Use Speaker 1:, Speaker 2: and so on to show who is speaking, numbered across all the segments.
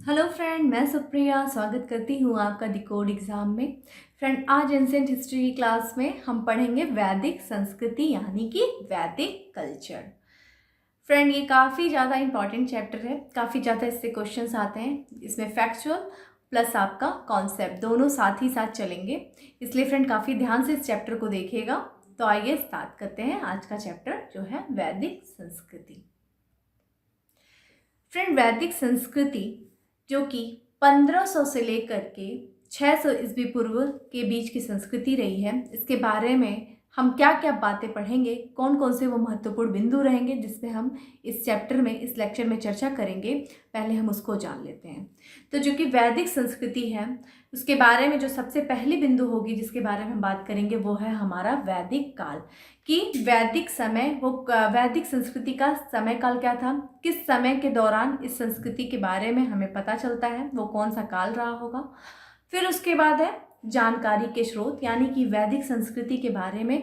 Speaker 1: Hello friend, मैं सुप्रिया स्वागत करती हूँ आपका डिकोड एग्ज़ाम में। फ्रेंड, आज एंशिएंट हिस्ट्री की क्लास में हम पढ़ेंगे वैदिक संस्कृति यानी कि वैदिक कल्चर। फ्रेंड, ये काफ़ी ज़्यादा इंपॉर्टेंट चैप्टर है, काफ़ी ज़्यादा इससे क्वेश्चंस आते हैं। इसमें फैक्चुअल प्लस आपका कॉन्सेप्ट दोनों साथ ही साथ चलेंगे, इसलिए फ्रेंड काफ़ी ध्यान से इस चैप्टर को देखिएगा। तो आइए स्टार्ट करते हैं आज का चैप्टर जो है वैदिक संस्कृति। फ्रेंड, वैदिक संस्कृति जो कि 1500 से लेकर के 600 ईस्वी पूर्व के बीच की संस्कृति रही है, इसके बारे में हम क्या क्या बातें पढ़ेंगे, कौन कौन से वो महत्वपूर्ण बिंदु रहेंगे जिसमें हम इस चैप्टर में, इस लेक्चर में चर्चा करेंगे। पहले हम उसको जान लेते हैं। तो जो कि वैदिक संस्कृति है, उसके बारे में जो सबसे पहली बिंदु होगी जिसके बारे में हम बात करेंगे वो है हमारा वैदिक काल। कि वैदिक समय, वो वैदिक संस्कृति का समय काल क्या था, किस समय के दौरान इस संस्कृति के बारे में हमें पता चलता है, वो कौन सा काल रहा होगा। फिर उसके बाद है जानकारी के स्रोत, यानी कि वैदिक संस्कृति के बारे में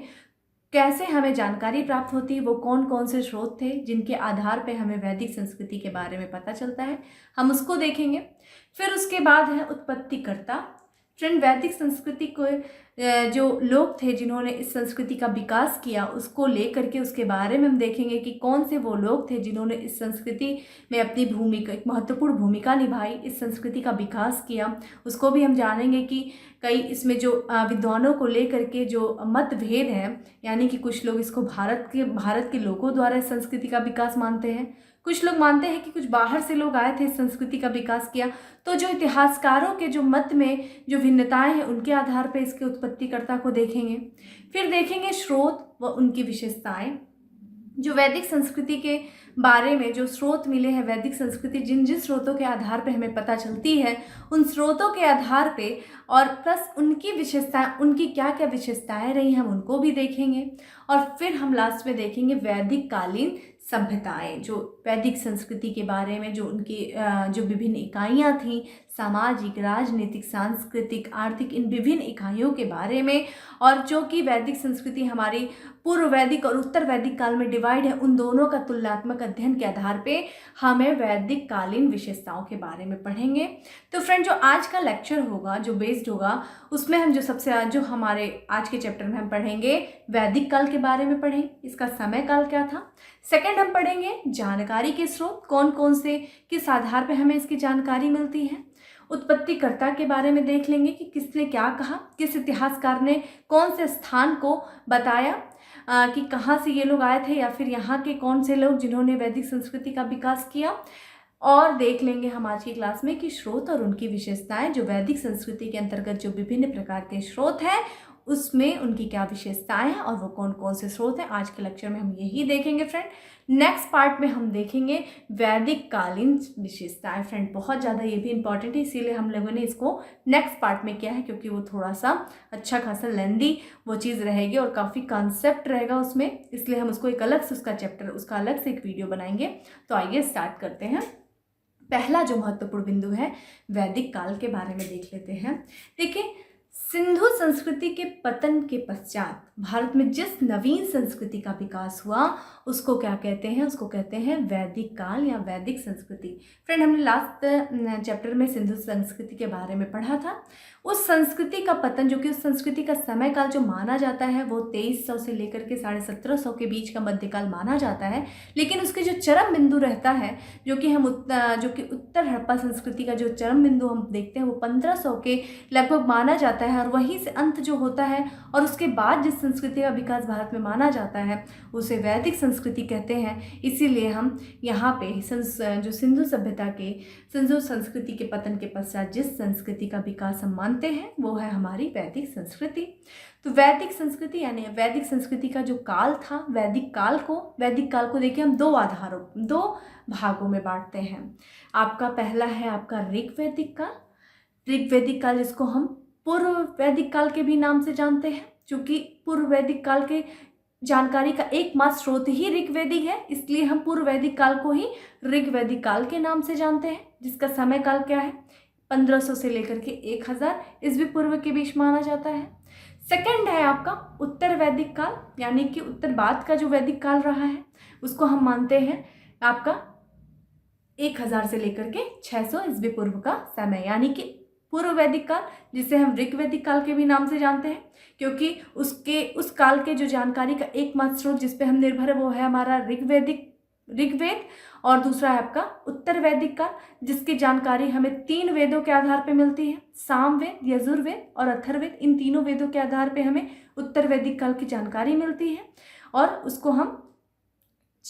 Speaker 1: कैसे हमें जानकारी प्राप्त होती है, वो कौन कौन से स्रोत थे जिनके आधार पे हमें वैदिक संस्कृति के बारे में पता चलता है, हम उसको देखेंगे। फिर उसके बाद है उत्पत्तिकर्ता। फ्रेंड, वैदिक संस्कृति को जो लोग थे जिन्होंने इस संस्कृति का विकास किया, उसको लेकर के उसके बारे में हम देखेंगे कि कौन से वो लोग थे जिन्होंने इस संस्कृति में अपनी भूमिका, एक महत्वपूर्ण भूमिका निभाई, इस संस्कृति का विकास किया। उसको भी हम जानेंगे कि कई इसमें जो विद्वानों को लेकर के जो मतभेद हैं, यानी कि कुछ लोग इसको भारत के लोगों द्वारा इस संस्कृति का विकास मानते हैं, कुछ लोग मानते हैं कि कुछ बाहर से लोग आए थे, इस संस्कृति का विकास किया। तो जो इतिहासकारों के जो मत में जो भिन्नताएं हैं, उनके आधार पर इसके उत्पत्तिकर्ता को देखेंगे। फिर देखेंगे स्रोत व उनकी विशेषताएं। जो वैदिक संस्कृति के बारे में जो स्रोत मिले हैं, वैदिक संस्कृति जिन जिन स्रोतों के आधार पे हमें पता चलती है, उन स्रोतों के आधार पे और प्लस उनकी विशेषताएं, उनकी क्या क्या विशेषताएं रही, हम उनको भी देखेंगे। और फिर हम लास्ट में देखेंगे वैदिक कालीन सभ्यताएं, जो वैदिक संस्कृति के बारे में जो उनकी जो विभिन्न इकाइयाँ थीं, सामाजिक, राजनीतिक, सांस्कृतिक, आर्थिक, इन विभिन्न इकाइयों के बारे में। और जो कि वैदिक संस्कृति हमारी पूर्व वैदिक और उत्तर वैदिक काल में डिवाइड है, उन दोनों का तुलनात्मक अध्ययन के आधार पे हमें वैदिक कालीन विशेषताओं के बारे में पढ़ेंगे। तो फ्रेंड, जो आज का लेक्चर होगा, जो बेस्ड होगा, उसमें हम जो हमारे आज के चैप्टर में हम पढ़ेंगे वैदिक काल के बारे में पढ़ेंगे, इसका समय काल क्या था। सेकंड, हम पढ़ेंगे जानकारी के स्रोत, कौन कौन से, किस आधार पे हमें इसकी जानकारी मिलती है। उत्पत्तिकर्ता के बारे में देख लेंगे कि किसने क्या कहा, किस इतिहासकार ने कौन से स्थान को बताया कि कहाँ से ये लोग आए थे, या फिर यहाँ के कौन से लोग जिन्होंने वैदिक संस्कृति का विकास किया। और देख लेंगे हम आज की क्लास में कि स्रोत और उनकी विशेषताएं, जो वैदिक संस्कृति के अंतर्गत जो विभिन्न प्रकार के स्रोत हैं, उसमें उनकी क्या विशेषताएं हैं और वो कौन कौन से स्रोत हैं। आज के लेक्चर में हम यही देखेंगे फ्रेंड। नेक्स्ट पार्ट में हम देखेंगे वैदिक कालीन विशेषताएं। फ्रेंड, बहुत ज़्यादा ये भी इंपॉर्टेंट है, इसीलिए हम लोगों ने इसको नेक्स्ट पार्ट में किया है, क्योंकि वो थोड़ा सा अच्छा खासा लेंदी वो चीज़ रहेगी और काफ़ी कॉन्सेप्ट रहेगा उसमें, इसलिए हम उसको एक अलग से उसका चैप्टर, उसका अलग से एक वीडियो बनाएंगे। तो आइए स्टार्ट करते हैं। पहला जो महत्वपूर्ण बिंदु है वैदिक काल के बारे में देख लेते हैं। देखिए, सिंधु संस्कृति के पतन के पश्चात भारत में जिस नवीन संस्कृति का विकास हुआ, उसको क्या कहते हैं, उसको कहते हैं वैदिक काल या वैदिक संस्कृति। फ्रेंड, हमने लास्ट चैप्टर में सिंधु संस्कृति के बारे में पढ़ा था। उस संस्कृति का पतन, जो कि उस संस्कृति का समय काल जो माना जाता है, वो 2300 से लेकर के 1750 के बीच का मध्यकाल माना जाता है। लेकिन उसके जो चरम बिंदु रहता है, जो कि उत्तर हड़प्पा संस्कृति का जो चरम बिंदु हम देखते हैं, वो 1500 के लगभग माना जाता है, और वहीं से अंत जो होता है। और उसके बाद जिस संस्कृति का विकास भारत में माना जाता है, उसे वैदिक संस्कृति कहते हैं। इसीलिए हम यहाँ पे जो सिंधु सभ्यता के, सिंधु संस्कृति के पतन के पश्चात जिस संस्कृति का विकास हम मानते हैं, वो है हमारी वैदिक संस्कृति। तो वैदिक संस्कृति यानी वैदिक संस्कृति का जो काल था, वैदिक काल को देखिए हम दो भागों में बांटते हैं। आपका पहला है आपका ऋग्वैदिक काल, जिसको हम पूर्व वैदिक काल के भी नाम से जानते हैं, क्योंकि पूर्व वैदिक काल के जानकारी का एकमात्र स्रोत ही ऋग्वेदिक है, इसलिए हम पूर्व वैदिक काल को ही ऋग्वैदिक काल के नाम से जानते हैं, जिसका समय काल क्या है, 1500 से लेकर के 1000 ईस्वी पूर्व के बीच माना जाता है। सेकंड है आपका उत्तर वैदिक काल, यानी कि उत्तर बाद का जो वैदिक काल रहा है, उसको हम मानते हैं आपका 1000 से लेकर के 600 ईस्वी पूर्व का समय, यानी कि पूर्व वैदिक काल, जिसे हम ऋग वैदिक काल के भी नाम से जानते हैं, क्योंकि उस काल के जो जानकारी का एकमात्र स्रोत जिस पे हम निर्भर है वो है हमारा ऋग्वेद, और दूसरा है आपका उत्तर वैदिक काल, जिसकी जानकारी हमें 3 वेदों के आधार पे मिलती है, सामवेद, यजुर्वेद और अथर्ववेद। इन तीनों वेदों के आधार पे हमें उत्तर वैदिक काल की जानकारी मिलती है, और उसको हम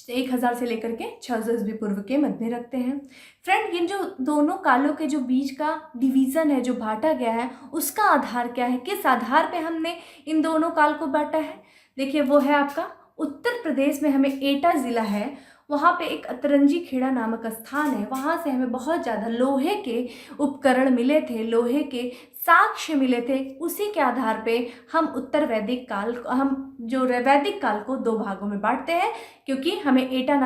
Speaker 1: 1000 से लेकर के 600 ईस्वी पूर्व के मध्य में रखते हैं। फ्रेंड, इन जो दोनों कालों के जो बीच का डिवीज़न है, जो बांटा गया है, उसका आधार क्या है, किस आधार पे हमने इन दोनों काल को बांटा है? देखिए, वो है आपका उत्तर प्रदेश में हमें एटा ज़िला है, वहाँ पे एक अतरंजी खेड़ा नामक स्थान है, वहाँ से हमें बहुत ज़्यादा लोहे के उपकरण मिले थे, लोहे के साक्ष्य मिले थे। उसी के आधार पे हम वैदिक काल को 2 भागों में बांटते हैं, क्योंकि हमें एटा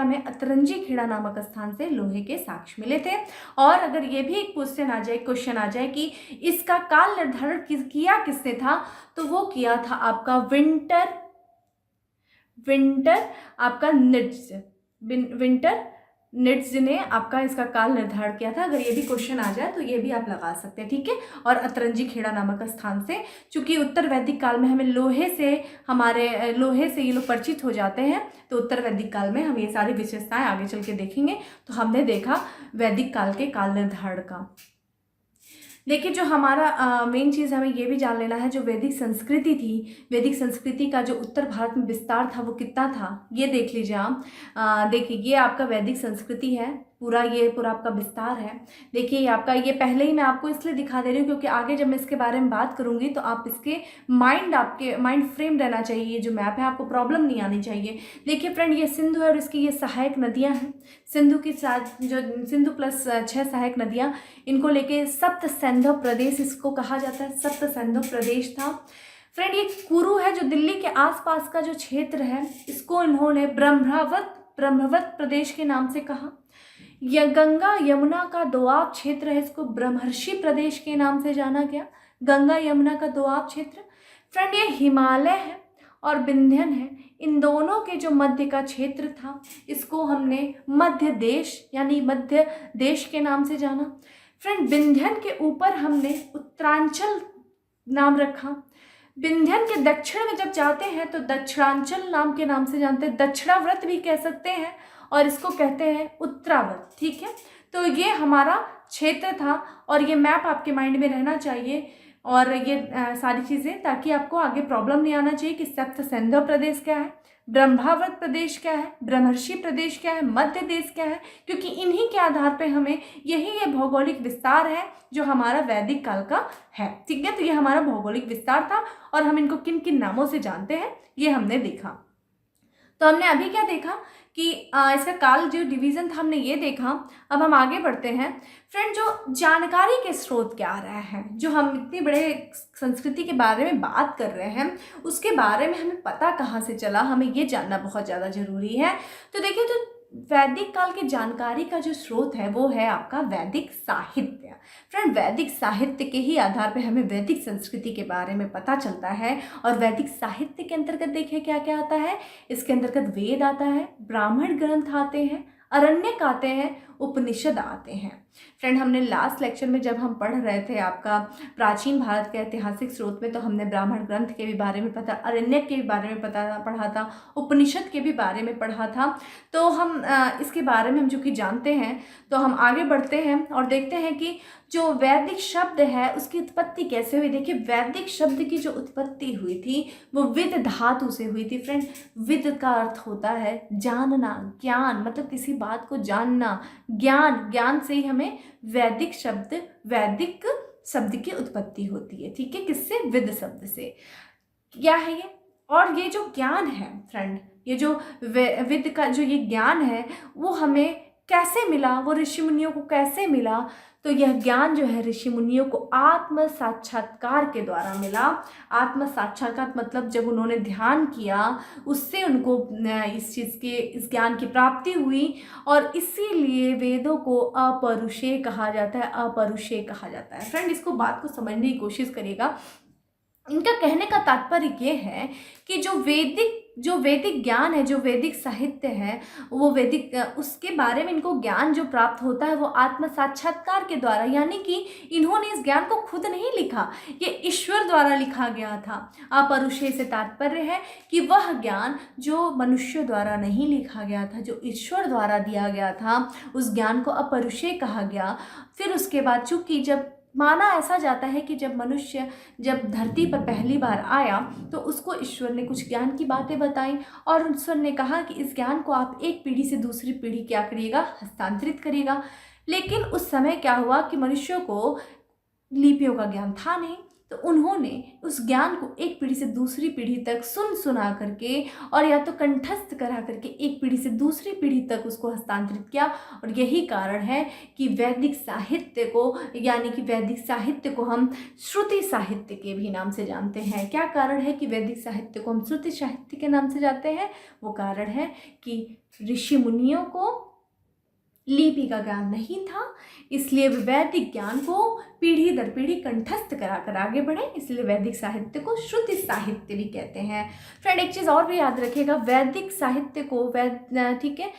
Speaker 1: में अतरंजी खेड़ा नामक स्थान से लोहे के साक्ष्य मिले थे। और अगर ये भी एक क्वेश्चन आ जाए कि इसका काल निर्धारण किया किसने था, तो वो किया था आपका विंटर निट्ज ने आपका इसका काल निर्धारण किया था। अगर ये भी क्वेश्चन आ जाए तो ये भी आप लगा सकते हैं, ठीक है। और अतरंजी खेड़ा नामक स्थान से, चूंकि उत्तर वैदिक काल में हमें लोहे से ये लोग परिचित हो जाते हैं, तो उत्तर वैदिक काल में हम ये सारी विशेषताएं आगे चल के देखेंगे। तो हमने देखा वैदिक काल के काल निर्धारण का। देखिए, जो हमारा मेन चीज़ हमें ये भी जान लेना है, जो वैदिक संस्कृति थी, वैदिक संस्कृति का जो उत्तर भारत में विस्तार था वो कितना था, ये देख लीजिए आप। देखिए, ये आपका वैदिक संस्कृति है, ये पूरा आपका विस्तार है। देखिए, ये पहले ही मैं आपको इसलिए दिखा दे रही हूँ क्योंकि आगे जब मैं इसके बारे में बात करूँगी तो आप इसके आपके माइंड फ्रेम रहना चाहिए। जो मैप है आपको प्रॉब्लम नहीं आनी चाहिए। देखिए फ्रेंड, ये सिंधु है और इसकी ये सहायक नदियाँ हैं। सिंधु प्लस 6 सहायक नदियाँ, इनको लेके सप्त सैंधव प्रदेश इसको कहा जाता है, सप्त सैंधव प्रदेश था। फ्रेंड, ये कुरु है जो दिल्ली के आसपास का जो क्षेत्र है, इसको इन्होंने ब्रह्मवत प्रदेश के नाम से कहा। यह गंगा यमुना का दोआब क्षेत्र है, इसको ब्रह्मर्षि प्रदेश के नाम से जाना गया। गंगा यमुना का दोआब क्षेत्र। फ्रेंड, ये हिमालय है और विंध्यन है, इन दोनों के जो मध्य का क्षेत्र था, इसको हमने मध्य देश के नाम से जाना। फ्रेंड, विंध्यन के ऊपर हमने उत्तरांचल नाम रखा। विंध्यन के दक्षिण में जब जाते हैं तो दक्षिणांचल नाम के नाम से जानते हैं, दक्षिणाव्रत भी कह सकते हैं, और इसको कहते हैं उत्तराव्रत, ठीक है। तो ये हमारा क्षेत्र था, और ये मैप आपके माइंड में रहना चाहिए, और ये सारी चीज़ें, ताकि आपको आगे प्रॉब्लम नहीं आना चाहिए कि सप्त सैंधव प्रदेश क्या है, ब्रह्माव्रत प्रदेश क्या है, ब्रह्मर्षि प्रदेश क्या है, मध्य देश क्या है, क्योंकि इन्हीं के आधार पे हमें ये भौगोलिक विस्तार है जो हमारा वैदिक काल का है, ठीक है। तो ये हमारा भौगोलिक विस्तार था, और हम इनको किन किन नामों से जानते हैं ये हमने देखा। तो हमने अभी क्या देखा कि इसका काल जो डिवीज़न था हमने ये देखा। अब हम आगे बढ़ते हैं। फ्रेंड, जो जानकारी के स्रोत क्या आ रहा है, जो हम इतनी बड़े संस्कृति के बारे में बात कर रहे हैं, उसके बारे में हमें पता कहाँ से चला, हमें ये जानना बहुत ज़्यादा ज़रूरी है। तो देखिए, तो वैदिक काल की जानकारी का जो स्रोत है वो है आपका वैदिक साहित्य। फ्रेंड, वैदिक साहित्य के ही आधार पर हमें वैदिक संस्कृति के बारे में पता चलता है। और वैदिक साहित्य के अंतर्गत देखिए क्या क्या आता है। इसके अंतर्गत वेद आता है, ब्राह्मण ग्रंथ आते हैं, अरण्यक आते हैं, उपनिषद आते हैं। फ्रेंड, हमने लास्ट लेक्चर में जब हम पढ़ रहे थे आपका प्राचीन भारत के ऐतिहासिक स्रोत में, तो हमने ब्राह्मण ग्रंथ के भी बारे में पढ़ा, अरण्यक के भी बारे में पढ़ा था, उपनिषद के भी बारे में पढ़ा था। तो हम इसके बारे में हम चूँकि जानते हैं, तो हम आगे बढ़ते हैं और देखते हैं कि जो वैदिक शब्द है उसकी उत्पत्ति कैसे हुई। देखिए, वैदिक शब्द की जो उत्पत्ति हुई थी वो विद धातु से हुई थी। फ्रेंड, विद का अर्थ होता है जानना, ज्ञान, मतलब किसी बात को जानना, ज्ञान से ही हमें वैदिक शब्द की उत्पत्ति होती है, ठीक है। किससे? विद शब्द से। क्या है ये? और ये जो ज्ञान है फ्रेंड, ये जो विद का जो ये ज्ञान है वो हमें कैसे मिला, वो ऋषि मुनियों को कैसे मिला? तो यह ज्ञान जो है ऋषि मुनियों को आत्म साक्षात्कार के द्वारा मिला। आत्म साक्षात्कार मतलब जब उन्होंने ध्यान किया, उससे उनको इस ज्ञान की प्राप्ति हुई, और इसीलिए वेदों को अपरुषेय कहा जाता है। फ्रेंड, इसको बात को समझने की कोशिश करिएगा। इनका कहने का तात्पर्य ये है कि जो वैदिक जो वैदिक ज्ञान है, जो वैदिक साहित्य है, वो वैदिक उसके बारे में इनको ज्ञान जो प्राप्त होता है वो आत्म साक्षात्कार के द्वारा, यानी कि इन्होंने इस ज्ञान को खुद नहीं लिखा, ये ईश्वर द्वारा लिखा गया था। अपरुषे से तात्पर्य है कि वह ज्ञान जो मनुष्य द्वारा नहीं लिखा गया था, जो ईश्वर द्वारा दिया गया था, उस ज्ञान को अपरुषे कहा गया। फिर उसके बाद चूंकि जब माना ऐसा जाता है कि जब मनुष्य जब धरती पर पहली बार आया तो उसको ईश्वर ने कुछ ज्ञान की बातें बताई और ईश्वर ने कहा कि इस ज्ञान को आप एक पीढ़ी से दूसरी पीढ़ी क्या करिएगा, हस्तांतरित करिएगा। लेकिन उस समय क्या हुआ कि मनुष्यों को लिपियों का ज्ञान था नहीं, तो उन्होंने उस ज्ञान को एक पीढ़ी से दूसरी पीढ़ी तक सुना करके और या तो कंठस्थ करा करके एक पीढ़ी से दूसरी पीढ़ी तक उसको हस्तांतरित किया। और यही कारण है कि वैदिक साहित्य को, यानी कि वैदिक साहित्य को हम श्रुति साहित्य के भी नाम से जानते हैं। क्या कारण है कि वैदिक साहित्य को हम श्रुति साहित्य के नाम से जानते हैं? वो कारण है कि ऋषि मुनियों को लिपि का ज्ञान नहीं था, इसलिए वे वैदिक ज्ञान को पीढ़ी दर पीढ़ी कंठस्थ करा कर आगे बढ़े, इसलिए वैदिक साहित्य को श्रुति साहित्य भी कहते हैं। फ्रेंड एक चीज़ और भी याद रखिएगा, वैदिक साहित्य को ठीक है,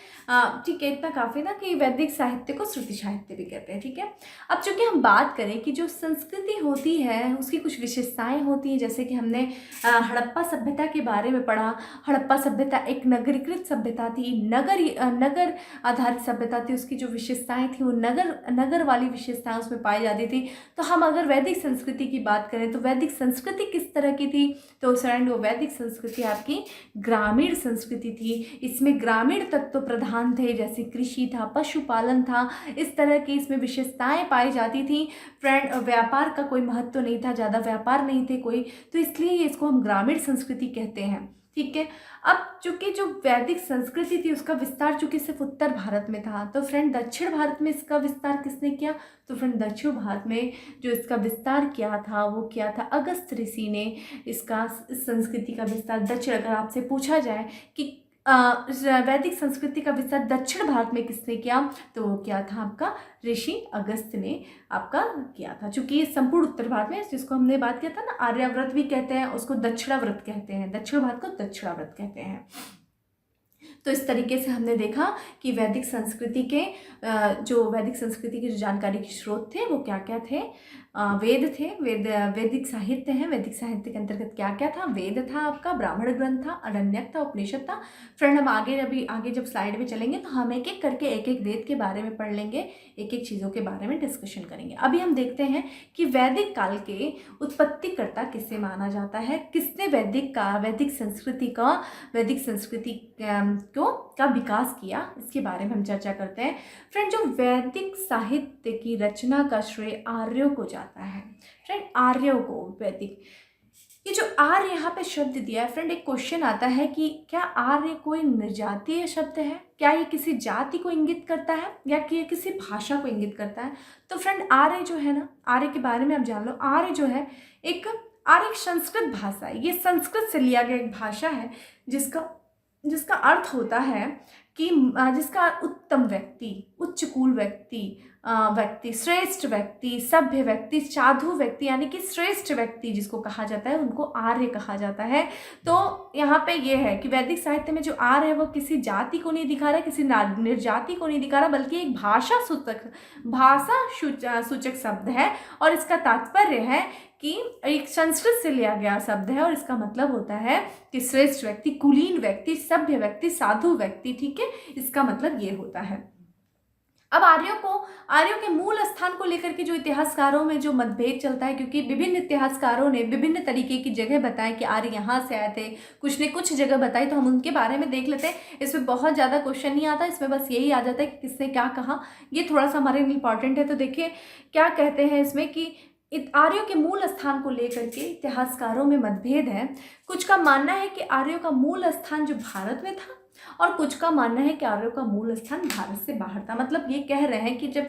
Speaker 1: इतना काफ़ी ना कि वैदिक साहित्य को श्रुति साहित्य भी कहते हैं। ठीक है, अब चूँकि हम बात करें कि जो संस्कृति होती है उसकी कुछ विशेषताएँ होती हैं, जैसे कि हमने हड़प्पा सभ्यता के बारे में पढ़ा। हड़प्पा सभ्यता एक नगरीकृत सभ्यता थी, नगर आधारित सभ्यता थी। उसकी जो विशेषताएं थी वो नगर वाली विशेषताएं उसमें पाई जाती थी। तो हम अगर वैदिक संस्कृति की बात करें तो वैदिक संस्कृति किस तरह की थी? तो फ्रेंड वो वैदिक संस्कृति आपकी ग्रामीण संस्कृति थी। इसमें ग्रामीण तत्व प्रधान थे, जैसे कृषि था, पशुपालन था, इस तरह की इसमें विशेषताएं पाई जाती थी। फ्रेंड व्यापार का कोई महत्व नहीं था, ज़्यादा व्यापार नहीं थे कोई, तो इसलिए इसको हम ग्रामीण संस्कृति कहते हैं। ठीक है, अब चूंकि जो वैदिक संस्कृति थी उसका विस्तार चूंकि सिर्फ उत्तर भारत में था, तो फ्रेंड दक्षिण भारत में इसका विस्तार किसने किया? तो फ्रेंड दक्षिण भारत में जो इसका विस्तार किया था वो किया था अगस्त ऋषि ने। इसका संस्कृति का विस्तार दक्षिण, अगर आपसे पूछा जाए कि वैदिक संस्कृति का विस्तार दक्षिण भारत में किसने किया, तो वो क्या था आपका ऋषि अगस्त ने आपका किया था। चूंकि संपूर्ण उत्तर भारत में, जिसको हमने बात किया था ना आर्याव्रत भी कहते हैं, उसको दक्षिणाव्रत कहते हैं, दक्षिण भारत को दक्षिणाव्रत कहते हैं। तो इस तरीके से हमने देखा कि वैदिक संस्कृति के जो जानकारी के स्रोत थे वो क्या क्या थे? वेद थे, वैदिक साहित्य है। वैदिक साहित्य के अंतर्गत क्या क्या था? वेद था आपका, ब्राह्मण ग्रंथ था, अरण्यक था, उपनिषद था। फ्रेंड हम आगे जब स्लाइड में चलेंगे तो हम एक एक करके एक एक वेद के बारे में पढ़ लेंगे, एक एक चीज़ों के बारे में डिस्कशन करेंगे। अभी हम देखते हैं कि वैदिक काल के उत्पत्तिकर्ता किसे माना जाता है, किसने वैदिक संस्कृति का विकास किया, इसके बारे में हम चर्चा करते हैं। फ्रेंड जो वैदिक साहित्य की रचना का श्रेय आर्यों को जाता है। फ्रेंड आर्यों को वैदिक, ये जो आर्य यहाँ पे शब्द दिया है, फ्रेंड एक क्वेश्चन आता है कि क्या आर्य कोई निर्जातीय शब्द है? क्या ये किसी जाति को इंगित करता है या कि ये किसी भाषा को इंगित करता है? तो फ्रेंड आर्य जो है ना, आर्य के बारे में आप जान लो। आर्य जो है एक संस्कृत भाषा है, ये संस्कृत से लिया गया एक भाषा है जिसका अर्थ होता है कि जिसका उत्तम व्यक्ति, उच्च कुल व्यक्ति, श्रेष्ठ व्यक्ति, सभ्य व्यक्ति, साधु व्यक्ति, यानी कि श्रेष्ठ व्यक्ति जिसको कहा जाता है उनको आर्य कहा जाता है। तो यहाँ पे ये है कि वैदिक साहित्य में जो आर्य है वो किसी जाति को नहीं दिखा रहा है, किसी निर्जाति को नहीं दिखा रहा, बल्कि एक भाषा सूचक शब्द है। और इसका तात्पर्य है कि एक संस्कृत से लिया गया शब्द है और इसका मतलब होता है कि श्रेष्ठ व्यक्ति, कुलीन व्यक्ति, सभ्य व्यक्ति, साधु व्यक्ति। ठीक है, इसका मतलब ये होता है। अब आर्यों के मूल स्थान को लेकर के जो इतिहासकारों में जो मतभेद चलता है, क्योंकि विभिन्न इतिहासकारों ने विभिन्न तरीके की जगह बताए कि आर्य यहाँ से आए थे, कुछ ने कुछ जगह बताई, तो हम उनके बारे में देख लेते हैं। इसमें बहुत ज़्यादा क्वेश्चन नहीं आता, इसमें बस यही आ जाता है कि किसने क्या कहा, ये थोड़ा सा हमारे लिए इंपॉर्टेंट है। तो देखिए क्या कहते हैं इसमें कि आर्यों के मूल स्थान को लेकर के इतिहासकारों में मतभेद है। कुछ का मानना है कि आर्यों का मूल स्थान जो भारत में था और कुछ का मानना है कि आर्यों का मूल स्थान भारत से बाहर था। मतलब ये कह रहे हैं कि जब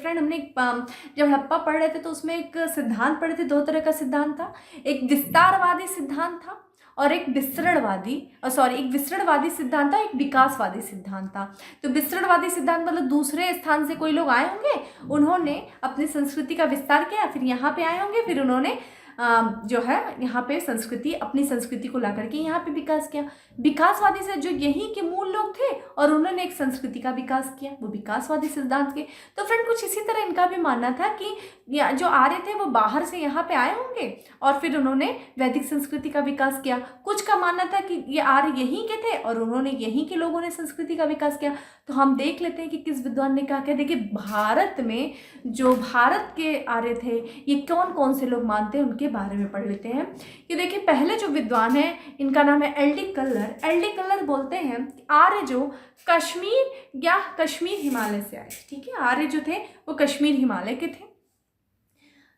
Speaker 1: हड़प्पा पढ़ रहे थे तो उसमें एक सिद्धांत पढ़े थे, दो तरह का सिद्धांत था, एक विस्तारवादी सिद्धांत था और एक विसरणवादी सिद्धांत था, एक विकासवादी सिद्धांत था। तो विसरणवादी सिद्धांत मतलब दूसरे स्थान से कोई लोग आए होंगे, उन्होंने अपनी संस्कृति का विस्तार किया, फिर यहाँ पे आए होंगे, फिर उन्होंने जो है यहाँ पे संस्कृति, अपनी संस्कृति को ला करके यहाँ पे विकास किया। विकासवादी से जो यहीं के मूल लोग थे और उन्होंने एक संस्कृति का विकास किया, वो विकासवादी सिद्धांत के। तो फ्रेंड कुछ इसी तरह इनका भी मानना था कि जो आर्य थे वो बाहर से यहाँ पे आए होंगे और फिर उन्होंने वैदिक संस्कृति का विकास किया। कुछ का मानना था कि ये आर्य यहीं के थे और उन्होंने यहीं के लोगों ने संस्कृति का विकास किया। तो हम देख लेते हैं कि किस विद्वान ने क्या किया। देखिए भारत में जो भारत के आर्य थे ये कौन कौन से लोग मानते हैं उनके बारे में पढ़ लेते हैं। कि देखिए पहले जो विद्वान है इनका नाम है एल डी कल्लर। एल डी कल्लर बोलते हैं कि आर्य जो कश्मीर या कश्मीर हिमालय से आए, ठीक है, आर्य जो थे वो कश्मीर हिमालय के थे।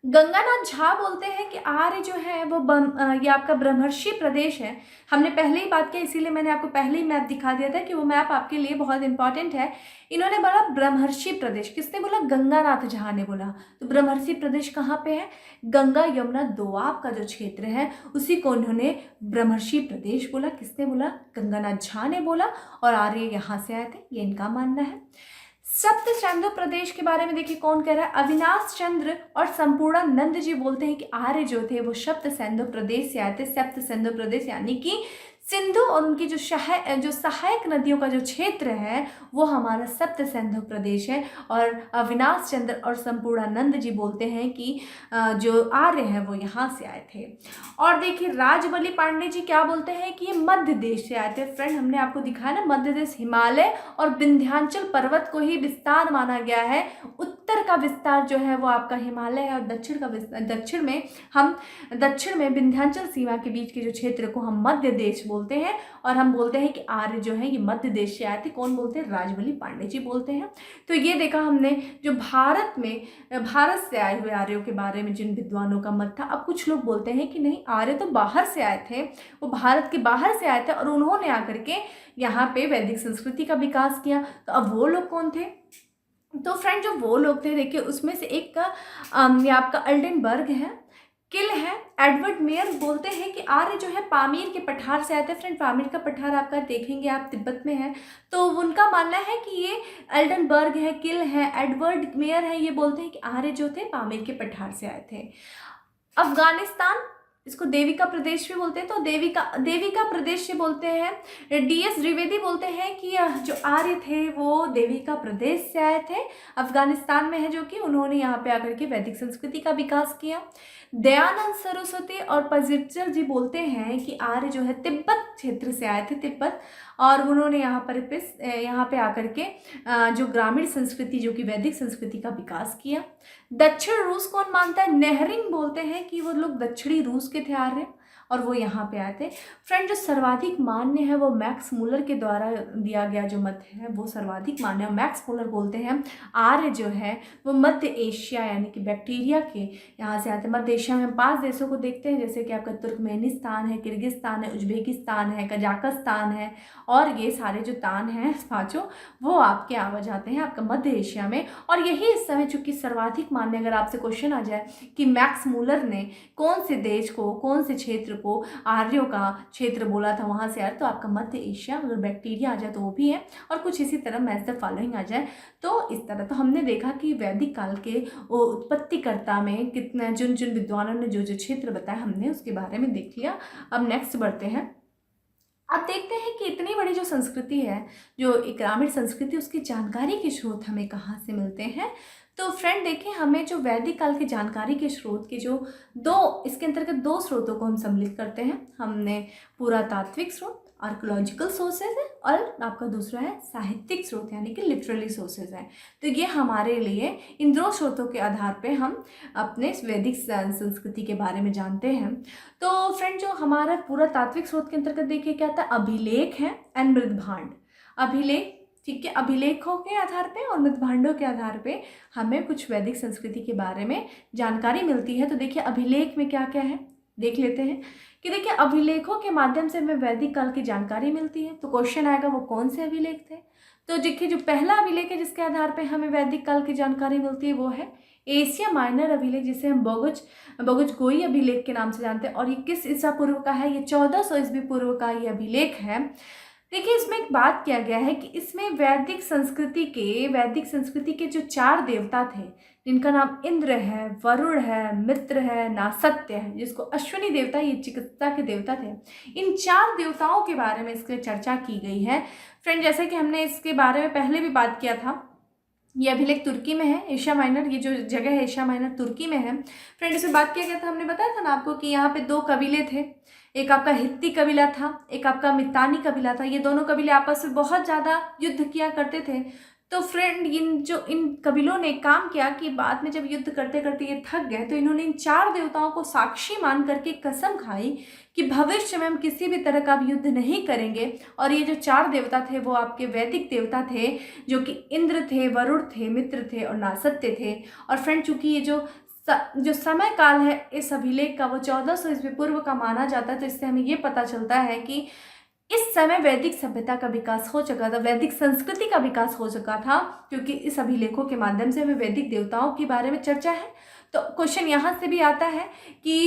Speaker 1: गंगानाथ झा बोलते हैं कि आर्य जो है वो ये आपका ब्रह्मर्षि प्रदेश है। हमने पहले ही बात की, इसीलिए मैंने आपको पहले ही मैप दिखा दिया था कि वो मैप आपके लिए बहुत इंपॉर्टेंट है। इन्होंने बोला ब्रह्मर्षि प्रदेश, किसने बोला? गंगानाथ झा ने बोला। तो ब्रह्मर्षि प्रदेश कहाँ पे है? गंगा यमुना दोआब का जो क्षेत्र है उसी को उन्होंने ब्रह्मर्षि प्रदेश बोला। किसने बोला? गंगानाथ झा ने बोला। और आर्य यहाँ से आए थे, ये इनका मानना है। सप्त सिंधु प्रदेश के बारे में देखिए कौन कह रहा है? अविनाश चंद्र और संपूर्णानंद जी बोलते हैं कि आर्य जो थे वो सप्त सिंधु प्रदेश से आए थे। सप्त सिंधु प्रदेश यानी कि सिंधु और उनकी जो सहायक नदियों का जो क्षेत्र है वो हमारा सप्त सिंधु प्रदेश है। और अविनाश चंद्र और संपूर्णानंद जी बोलते हैं कि जो आर्य हैं वो यहाँ से आए थे। और देखिए राजबली पांडे जी क्या बोलते हैं कि ये मध्य देश से आए थे। फ्रेंड हमने आपको दिखाया ना, मध्य देश हिमालय और विंध्याचल पर्वत को ही विस्तार माना गया है। उत्तर का विस्तार जो है वो आपका हिमालय है और दक्षिण में विंध्याचल सीमा के बीच के जो क्षेत्र को हम मध्य देश बोलते हैं। और हम बोलते हैं कि आर्य जो है ये मध्य देश से आए थे। कौन बोलते हैं? राजबली पांडे जी बोलते हैं। तो ये देखा हमने जो भारत से आए हुए आर्यों के बारे में जिन विद्वानों का मत था। अब कुछ लोग बोलते हैं कि नहीं, आर्य तो बाहर से आए थे, वो भारत के बाहर से आए थे और उन्होंने आकर के यहाँ पे वैदिक संस्कृति का विकास किया। तो अब वो लोग कौन थे? तो फ्रेंड जो वो लोग थे देखिए उसमें से एक का ये आपका अल्डेनबर्ग है, किल है। एडवर्ड मेयर बोलते हैं कि आर्य जो है पामीर के पठार से आए थे। फ्रेंड पामीर का पठार आपका देखेंगे आप तिब्बत में है। तो उनका मानना है कि ये एल्डनबर्ग है, किल है, एडवर्ड मेयर है, ये बोलते हैं कि आर्य जो थे पामीर के पठार से आए थे। अफगानिस्तान, इसको देविका प्रदेश भी बोलते हैं। तो देविका प्रदेश से बोलते हैं। डीएस द्विवेदी बोलते हैं कि जो आर्य थे वो देविका प्रदेश से आए थे, अफगानिस्तान में है, जो कि उन्होंने यहाँ पे आकर के वैदिक संस्कृति का विकास किया। दयानंद सरस्वती और पजिटजर जी बोलते हैं कि आर्य जो है तिब्बत क्षेत्र से आए थे, तिब्बत, और उन्होंने यहाँ पे आकर के जो ग्रामीण संस्कृति जो कि वैदिक संस्कृति का विकास किया। दक्षिण रूस कौन मानता है? नेहरिंग बोलते हैं कि वो लोग दक्षिणी रूस के थे आर्य और वो यहाँ पे आए थे। फ्रेंड जो सर्वाधिक मान्य है वो मैक्स मुलर के द्वारा दिया गया जो मत है वो सर्वाधिक मान्य है। मैक्स मुलर बोलते हैं आर्य जो है वो मध्य एशिया यानी कि बैक्टीरिया के यहाँ से आते हैं। मध्य एशिया में हम 5 देशों को देखते हैं, जैसे कि आपका तुर्कमेनिस्तान है, किर्गिस्तान है, उज्बेकिस्तान है, कजाकिस्तान है, और ये सारे जो तान हैं पाँचों वो आपके आ जाते हैं आपका मध्य एशिया में। और यही इस समय चूँकि सर्वाधिक मान्य, अगर आपसे क्वेश्चन आ जाए कि मैक्स मुलर ने कौन से देश को, कौन से क्षेत्र को आर्यों का क्षेत्र बोला था वहाँ से आए, तो आपका मध्य एशिया। अगर बैक्टीरिया आ जाए तो वो भी है, और कुछ इसी तरह मैच द फॉलोइंग आ जाए तो इस तरह। तो हमने देखा कि वैदिक काल के उत्पत्तिकर्ता में कितना जिन विद्वानों ने जो क्षेत्र बताया हमने उसके बारे में देख लिया। अब नेक्स्ट बढ़ते हैं। अब देखते हैं कि इतनी बड़ी जो संस्कृति है, जो एक ग्रामीण संस्कृति, उसकी जानकारी के स्रोत हमें कहाँ से मिलते हैं। तो फ्रेंड देखिए, हमें जो वैदिक काल की जानकारी के स्रोत के जो इसके अंतर्गत 2 स्रोतों को हम सम्मिलित करते हैं। हमने पुरातात्विक स्रोत आर्कोलॉजिकल सोर्सेज है, और आपका दूसरा है साहित्यिक स्रोत यानी कि लिटरेरी सोर्सेज है। तो ये हमारे लिए इन 2 स्रोतों के आधार पे हम अपने वैदिक संस्कृति के बारे में जानते हैं। तो फ्रेंड जो हमारा पुरातात्विक स्रोत के अंतर्गत देखिए क्या था, अभिलेख है एंड मृदभांड। अभिलेख, ठीक है, अभिलेखों के आधार पे और मृदभांडों के आधार पे हमें कुछ वैदिक संस्कृति के बारे में जानकारी मिलती है। तो देखिए अभिलेख में क्या क्या है देख लेते हैं कि देखिए अभिलेखों के माध्यम से हमें वैदिक काल की जानकारी मिलती है। तो क्वेश्चन आएगा वो कौन से अभिलेख थे। तो देखिए जो पहला अभिलेख है जिसके आधार पे हमें वैदिक काल की जानकारी मिलती है वो है एशिया माइनर अभिलेख, जिसे हम बगुज गोई अभिलेख के नाम से जानते हैं। और ये किस ईसा पूर्व का है? ये 1400 ईस्वी पूर्व का ये अभिलेख है। देखिए इसमें एक बात किया गया है कि इसमें वैदिक संस्कृति के जो 4 देवता थे, इनका नाम इंद्र है, वरुण है, मित्र है, नासत्य है, जिसको अश्विनी देवता, ये चिकित्सा के देवता थे। इन 4 देवताओं के बारे में इसके चर्चा की गई है। फ्रेंड, जैसे कि हमने इसके बारे में पहले भी बात किया था, ये अभिलेख तुर्की में है, एशिया माइनर, ये जो जगह है एशिया माइनर तुर्की में है। फ्रेंड, इसमें बात किया गया था, हमने बताया था ना आपको कि यहाँ पे 2 कबीले थे, एक आपका हित्ती कबीला था, एक आपका मितानी कबीला था। ये दोनों कबीले आपस में बहुत ज़्यादा युद्ध किया करते थे। तो फ्रेंड, इन कबीलों ने काम किया कि बाद में जब युद्ध करते करते ये थक गए, तो इन्होंने इन 4 देवताओं को साक्षी मान करके कसम खाई कि भविष्य में हम किसी भी तरह का युद्ध नहीं करेंगे। और ये जो 4 देवता थे वो आपके वैदिक देवता थे, जो कि इंद्र थे, वरुण थे, मित्र थे और नासत्य थे। और फ्रेंड, चूंकि ये जो समय काल है इस अभिलेख का वो 1400 ईस्वी पूर्व का माना जाता है, तो इससे हमें ये पता चलता है कि इस समय वैदिक सभ्यता का विकास हो चुका था, वैदिक संस्कृति का विकास हो चुका था, क्योंकि इस अभिलेखों के माध्यम से हमें वैदिक देवताओं के बारे में चर्चा है। तो क्वेश्चन यहाँ से भी आता है कि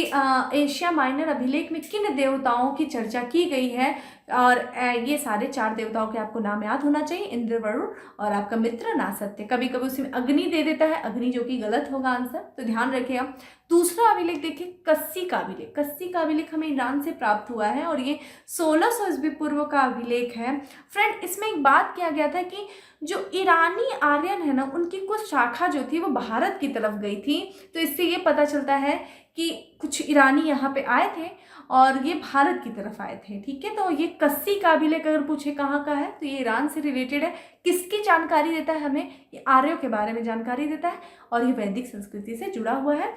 Speaker 1: एशिया माइनर अभिलेख में किन देवताओं की चर्चा की गई है, और ये सारे 4 देवताओं के आपको नाम याद होना चाहिए, इंद्र, वरुण और आपका मित्र, नासत्य। कभी कभी उसमें अग्नि दे देता है, अग्नि, जो कि गलत होगा आंसर, तो ध्यान रखिएगा। दूसरा अभिलेख देखिए, कस्सी का अभिलेख। कस्सी का अभिलेख हमें ईरान से प्राप्त हुआ है और ये 1600 ईस्वी पूर्व का अभिलेख है। फ्रेंड, इसमें एक बात किया गया था कि जो ईरानी आर्यन है ना, उनकी कुछ शाखा जो थी वो भारत की तरफ गई थी। तो इससे ये पता चलता है कि कुछ ईरानी यहाँ पे आए थे और ये भारत की तरफ आए थे। ठीक है, तो ये कस्सी का अभिलेख अगर पूछे कहाँ का है, तो ये ईरान से रिलेटेड है। किसकी जानकारी देता है हमें? ये आर्यों के बारे में जानकारी देता है और ये वैदिक संस्कृति से जुड़ा हुआ है।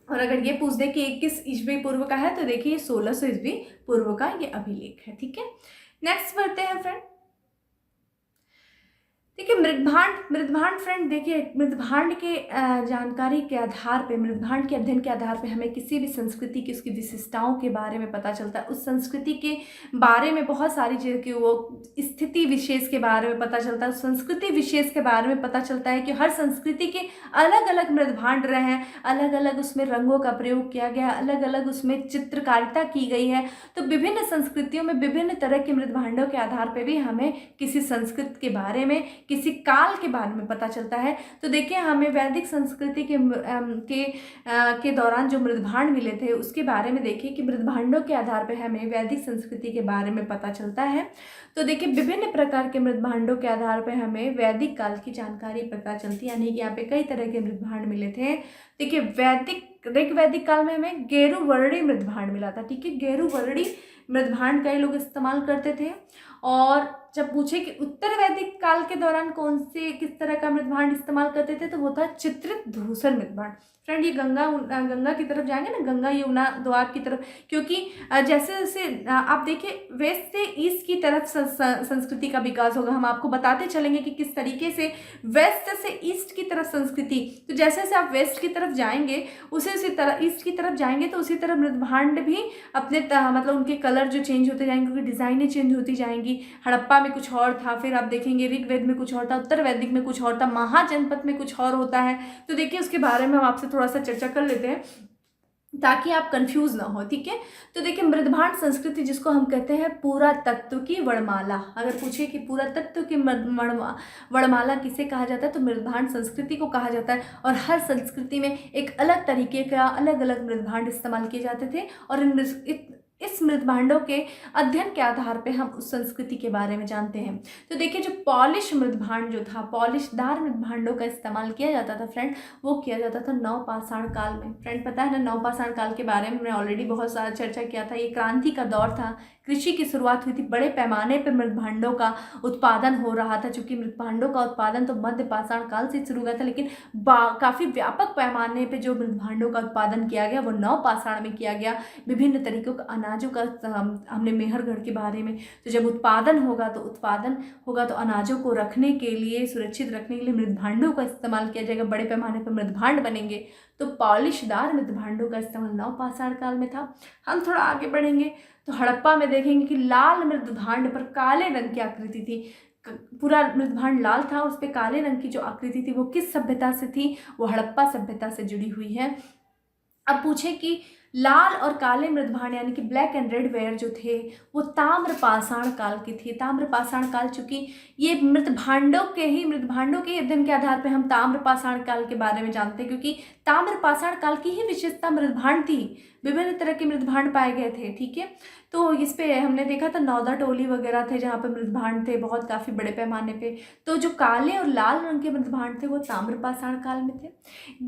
Speaker 1: और अगर ये पूछ दे कि किस ईस्वी पूर्व का है, तो देखिए ये 1600 ईस्वी पूर्व का ये अभिलेख है। ठीक है, नेक्स्ट बढ़ते हैं फ्रेंड। देखिए मृदभांड फ्रेंड, देखिए मृदभांड के जानकारी के आधार पे, मृदभांड के अध्ययन के आधार पे हमें किसी भी संस्कृति की उसकी विशिष्टताओं के बारे में पता चलता है। उस संस्कृति के बारे में बहुत सारी चीज़ की वो स्थिति विशेष के बारे में पता चलता है, उस संस्कृति विशेष के बारे में पता चलता है कि हर संस्कृति के अलग अलग मृदभांड रहे हैं, अलग अलग उसमें रंगों का प्रयोग किया गया, अलग अलग उसमें चित्रकारिता की गई है। तो विभिन्न संस्कृतियों में विभिन्न तरह के मृदभांडों के आधार पर भी हमें किसी संस्कृति के बारे में, किसी काल के बारे में पता चलता है। तो देखिए हमें वैदिक संस्कृति के दौरान जो मृदभांड मिले थे उसके बारे में देखिए कि मृदभांडों के आधार पर हमें वैदिक संस्कृति के बारे में पता चलता है। तो देखिए विभिन्न प्रकार के मृदभांडों के आधार पर हमें वैदिक काल की जानकारी पता चलती है, यानी कि यहाँ पे कई तरह के मृदभांड मिले थे। देखिए वैदिक काल में हमें गेरुवर्णी मृदभांड मिला था। ठीक है, गेरुवर्णी मृदभांड कई लोग इस्तेमाल करते थे। और जब पूछे कि उत्तर वैदिक काल के दौरान किस तरह का मृदभांड इस्तेमाल करते थे, तो वो था चित्रित धूसर मृदभांड। फ्रेंड, ये गंगा की तरफ जाएंगे ना, गंगा यमुना द्वार की तरफ, क्योंकि जैसे जैसे आप देखिए वेस्ट से ईस्ट की तरफ संस्कृति का विकास होगा। हम आपको बताते चलेंगे कि किस तरीके से वेस्ट से ईस्ट की तरफ संस्कृति, तो जैसे जैसे आप वेस्ट की तरफ जाएंगे उसी तरह ईस्ट की तरफ जाएंगे, तो उसी तरह मृदभांड भी अपने मतलब उनके कलर जो चेंज होते जाएंगे, उनकी डिज़ाइनें चेंज होती जाएंगी। हड़प्पा में कुछ और था, फिर आप देखेंगे ऋग्वेद में कुछ और था, उत्तर वैदिक में कुछ और था, महाजनपद में कुछ और होता है। तो देखिए उसके बारे में हम आपसे थोड़ा सा चर्चा कर लेते हैं ताकि आप कंफ्यूज ना हो। ठीक है, तो देखिए मृदभांड संस्कृति जिसको हम कहते हैं पुरातत्व की वर्णमाला, अगर पूछे कि पुरातत्व की वर्णमाला किसे कहा जाता है, तो मृदभांड संस्कृति को कहा जाता है। और हर संस्कृति में एक अलग तरीके का अलग अलग मृदभांड इस्तेमाल किए जाते थे, और इस मृदभांडों के अध्ययन के आधार पे हम उस संस्कृति के बारे में जानते हैं। तो देखिए जो पॉलिश मृदभांड जो था, पॉलिशदार मृदभांडों का इस्तेमाल किया जाता था फ्रेंड, वो किया जाता था नवपाषाण काल में। फ्रेंड पता है ना, नवपाषाण काल के बारे में मैंने ऑलरेडी बहुत सारा चर्चा किया था। ये क्रांति का दौर था, कृषि की शुरुआत हुई थी, बड़े पैमाने पर मृदभांडों का उत्पादन हो रहा था। चूँकि मृदभांडों का उत्पादन तो मध्य पाषाण काल से शुरू हुआ था, लेकिन काफ़ी व्यापक पैमाने पर जो मृदभांडों का उत्पादन किया गया वो नवपाषाण में किया गया। विभिन्न तरीकों का अनाजों का हमने मेहरगढ़ के बारे में, तो जब उत्पादन होगा तो अनाजों को रखने के लिए, सुरक्षित रखने के लिए मृदभांडों का इस्तेमाल किया जाएगा। बड़े पैमाने पर मृदभांड बनेंगे, तो पॉलिशदार मृदभांडों का इस्तेमाल नवपाषाण काल में था। हम थोड़ा आगे बढ़ेंगे तो हड़प्पा में देखेंगे कि लाल मृदभांड पर काले रंग की आकृति थी। पूरा मृदभांड लाल था, उस पर काले रंग की जो आकृति थी वो किस सभ्यता से थी, वो हड़प्पा सभ्यता से जुड़ी हुई है। अब पूछे कि लाल और काले मृदभांड यानी कि ब्लैक एंड रेड वेयर जो थे वो ताम्र पाषाण काल के थे। ताम्र पाषाण काल, चूंकि ये मृदभांडों के अध्ययन के आधार पर हम ताम्र पाषाण काल के बारे में जानते हैं, क्योंकि ताम्र पाषाण काल की ही विशेषता मृदभांड थी, विभिन्न तरह के मृदभांड पाए गए थे। ठीक है, तो इस पे हमने देखा था नौदा टोली वगैरह थे जहाँ पे मृदभांड थे बहुत काफ़ी बड़े पैमाने पे। तो जो काले और लाल रंग के मृदभांड थे वो ताम्रपाषाण काल में थे।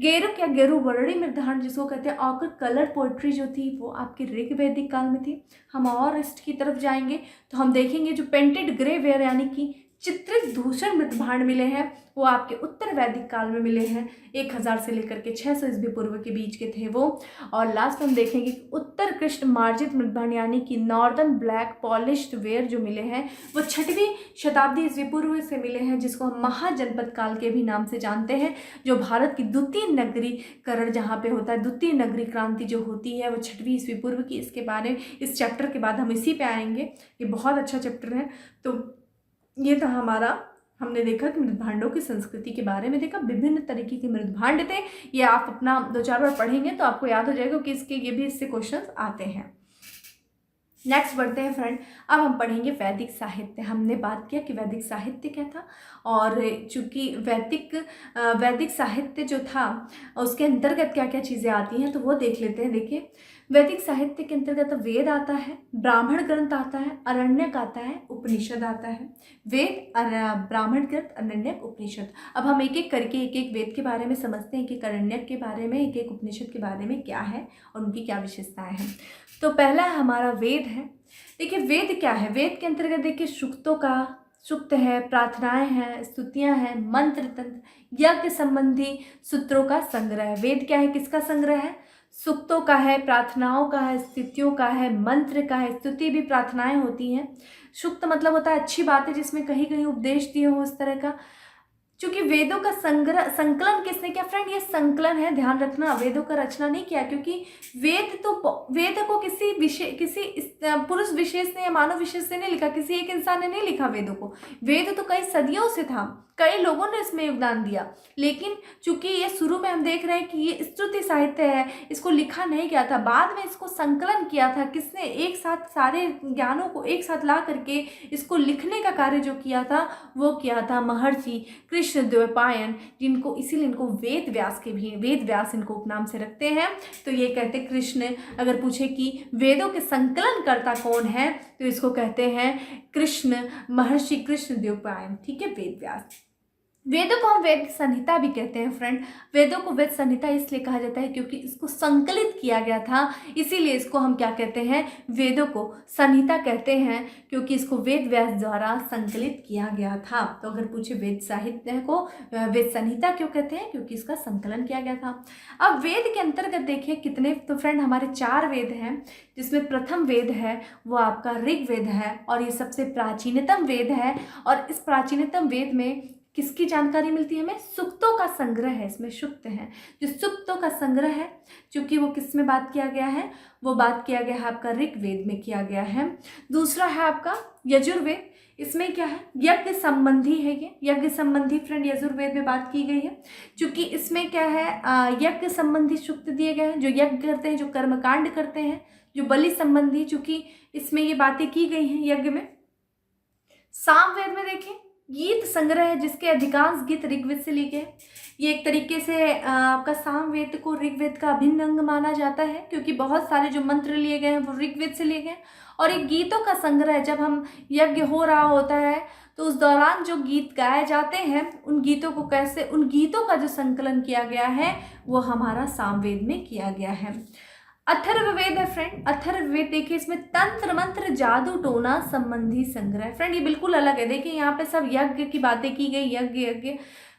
Speaker 1: गेरुक या गेरुवर्णी मृदभांड जिसको कहते हैं ऑकर कलर पोइट्री जो थी वो आपके ऋग वैदिक काल में थी। हम और ईस्ट की तरफ जाएंगे तो हम देखेंगे जो पेंटेड ग्रे वेयर यानी कि चित्रित धूसर मृदभांड मिले हैं वो आपके उत्तर वैदिक काल में मिले हैं। 1000 से लेकर के 600 ईस्वी पूर्व के बीच के थे वो। और लास्ट में हम देखेंगे उत्तर कृष्ण मार्जित मृदभांड यानी कि नॉर्दर्न ब्लैक पॉलिश्ड वेयर जो मिले हैं वो 6वीं शताब्दी ईस्वी पूर्व से मिले हैं, जिसको हम महाजनपद काल के भी नाम से जानते हैं। जो भारत की द्वितीय नगरीकरण जहाँ पे होता है, द्वितीय नगरी क्रांति जो होती है वो 6वीं ईस्वी पूर्व की। इसके बारे इस चैप्टर के बाद हम इसी पे आएंगे, ये बहुत अच्छा चैप्टर है। तो ये था हमारा, हमने देखा कि मृदभांडों की संस्कृति के बारे में देखा, विभिन्न तरीके के मृदभांड थे। ये आप अपना 2-4 बार पढ़ेंगे तो आपको याद हो जाएगा कि इसके ये भी इससे क्वेश्चंस आते हैं। नेक्स्ट बढ़ते हैं फ्रेंड, अब हम पढ़ेंगे वैदिक साहित्य। हमने बात किया कि वैदिक साहित्य क्या था, और चूँकि वैदिक साहित्य जो था उसके अंतर्गत क्या क्या चीज़ें आती हैं तो वो देख लेते हैं। देखिए, वैदिक साहित्य के अंतर्गत वेद आता है, ब्राह्मण ग्रंथ आता है, अरण्यक आता है, उपनिषद आता है। वेद, ब्राह्मण ग्रंथ, अरण्यक, उपनिषद। अब हम एक एक करके एक एक वेद के बारे में समझते हैं, एक अरण्यक के बारे में, एक एक उपनिषद के बारे में क्या है और उनकी क्या विशेषताएं हैं। तो पहला हमारा वेद है। देखिए वेद क्या है, वेद के अंतर्गत देखिए सूक्त है, प्रार्थनाएं हैं, स्तुतियां हैं, मंत्र तंत्र, यज्ञ संबंधी सूत्रों का संग्रह है। वेद क्या है, किसका संग्रह है? सूक्तों का है, प्रार्थनाओं का है, स्तुतियों का है, मंत्र का है। स्तुति भी प्रार्थनाएं होती हैं। सूक्त मतलब होता है अच्छी बातें जिसमें कहीं कहीं उपदेश दिए हो इस तरह का। क्योंकि वेदों का संकलन किसने किया फ्रेंड? ये संकलन है, ध्यान रखना, वेदों का रचना नहीं किया, क्योंकि वेद को किसी पुरुष विशेष ने या मानव विशेष ने नहीं लिखा, किसी एक इंसान ने नहीं लिखा वेदों को। वेद तो कई सदियों से था, कई लोगों ने इसमें योगदान दिया, लेकिन चूंकि ये शुरू में हम देख रहे हैं कि ये स्तुति साहित्य है, इसको लिखा नहीं गया था। बाद में इसको संकलन किया था किसने? एक साथ सारे ज्ञानों को एक साथ ला करके इसको लिखने का कार्य जो किया था वो किया था महर्षि कृष्णद्वैपायन, जिनको इसीलिए इनको वेद व्यास इनको उपनाम से रखते हैं। तो ये कहते कृष्ण, अगर पूछे कि वेदों के संकलन करता कौन है तो इसको कहते हैं महर्षि कृष्णद्वैपायन। ठीक है, वेद व्यास। वेदों को हम वेद संहिता भी कहते हैं फ्रेंड। वेदों को वेद संहिता इसलिए कहा जाता है क्योंकि इसको संकलित किया गया था, इसीलिए इसको हम क्या कहते हैं? वेदों को संहिता कहते हैं, क्योंकि इसको वेद व्यास द्वारा संकलित किया गया था। तो अगर पूछे वेद साहित्य को वेद संहिता क्यों कहते हैं? क्योंकि इसका संकलन किया गया था। अब वेद के अंतर्गत देखिए कितने, तो फ्रेंड हमारे 4 वेद हैं, जिसमें प्रथम वेद है वो आपका ऋग्वेद है, और ये सबसे प्राचीनतम वेद है। और इस प्राचीनतम वेद में किसकी जानकारी मिलती है हमें? सूक्तों का संग्रह है, इसमें सूक्त है। जो सूक्तों का संग्रह है, चूंकि वो किस में बात किया गया है? वो बात किया गया है आपका ऋग्वेद में किया गया है। दूसरा है आपका यजुर्वेद। इसमें क्या है? यज्ञ संबंधी है, ये यज्ञ संबंधी फ्रेंड यजुर्वेद में बात की गई है। चूंकि इसमें क्या है? यज्ञ संबंधी सूक्त दिए गए हैं, जो यज्ञ करते हैं, जो कर्मकांड करते हैं, जो बलि संबंधी, चूंकि इसमें ये बातें की गई हैं यज्ञ में। सामवेद में देखिए गीत संग्रह है, जिसके अधिकांश गीत ऋग्वेद से लिए गए। ये एक तरीके से आपका सामवेद को ऋग्वेद का अभिन्न अंग माना जाता है, क्योंकि बहुत सारे जो मंत्र लिए गए हैं वो ऋग्वेद से लिए गए। और एक गीतों का संग्रह है, जब हम यज्ञ हो रहा होता है तो उस दौरान जो गीत गाए जाते हैं उन गीतों का जो संकलन किया गया है वो हमारा सामवेद में किया गया है। अथर्ववेद है फ्रेंड। अथर्ववेद देखिए, इसमें तंत्र मंत्र जादू टोना संबंधी संग्रह। फ्रेंड ये बिल्कुल अलग है, देखिए यहाँ पे सब यज्ञ की बातें की गई, यज्ञ।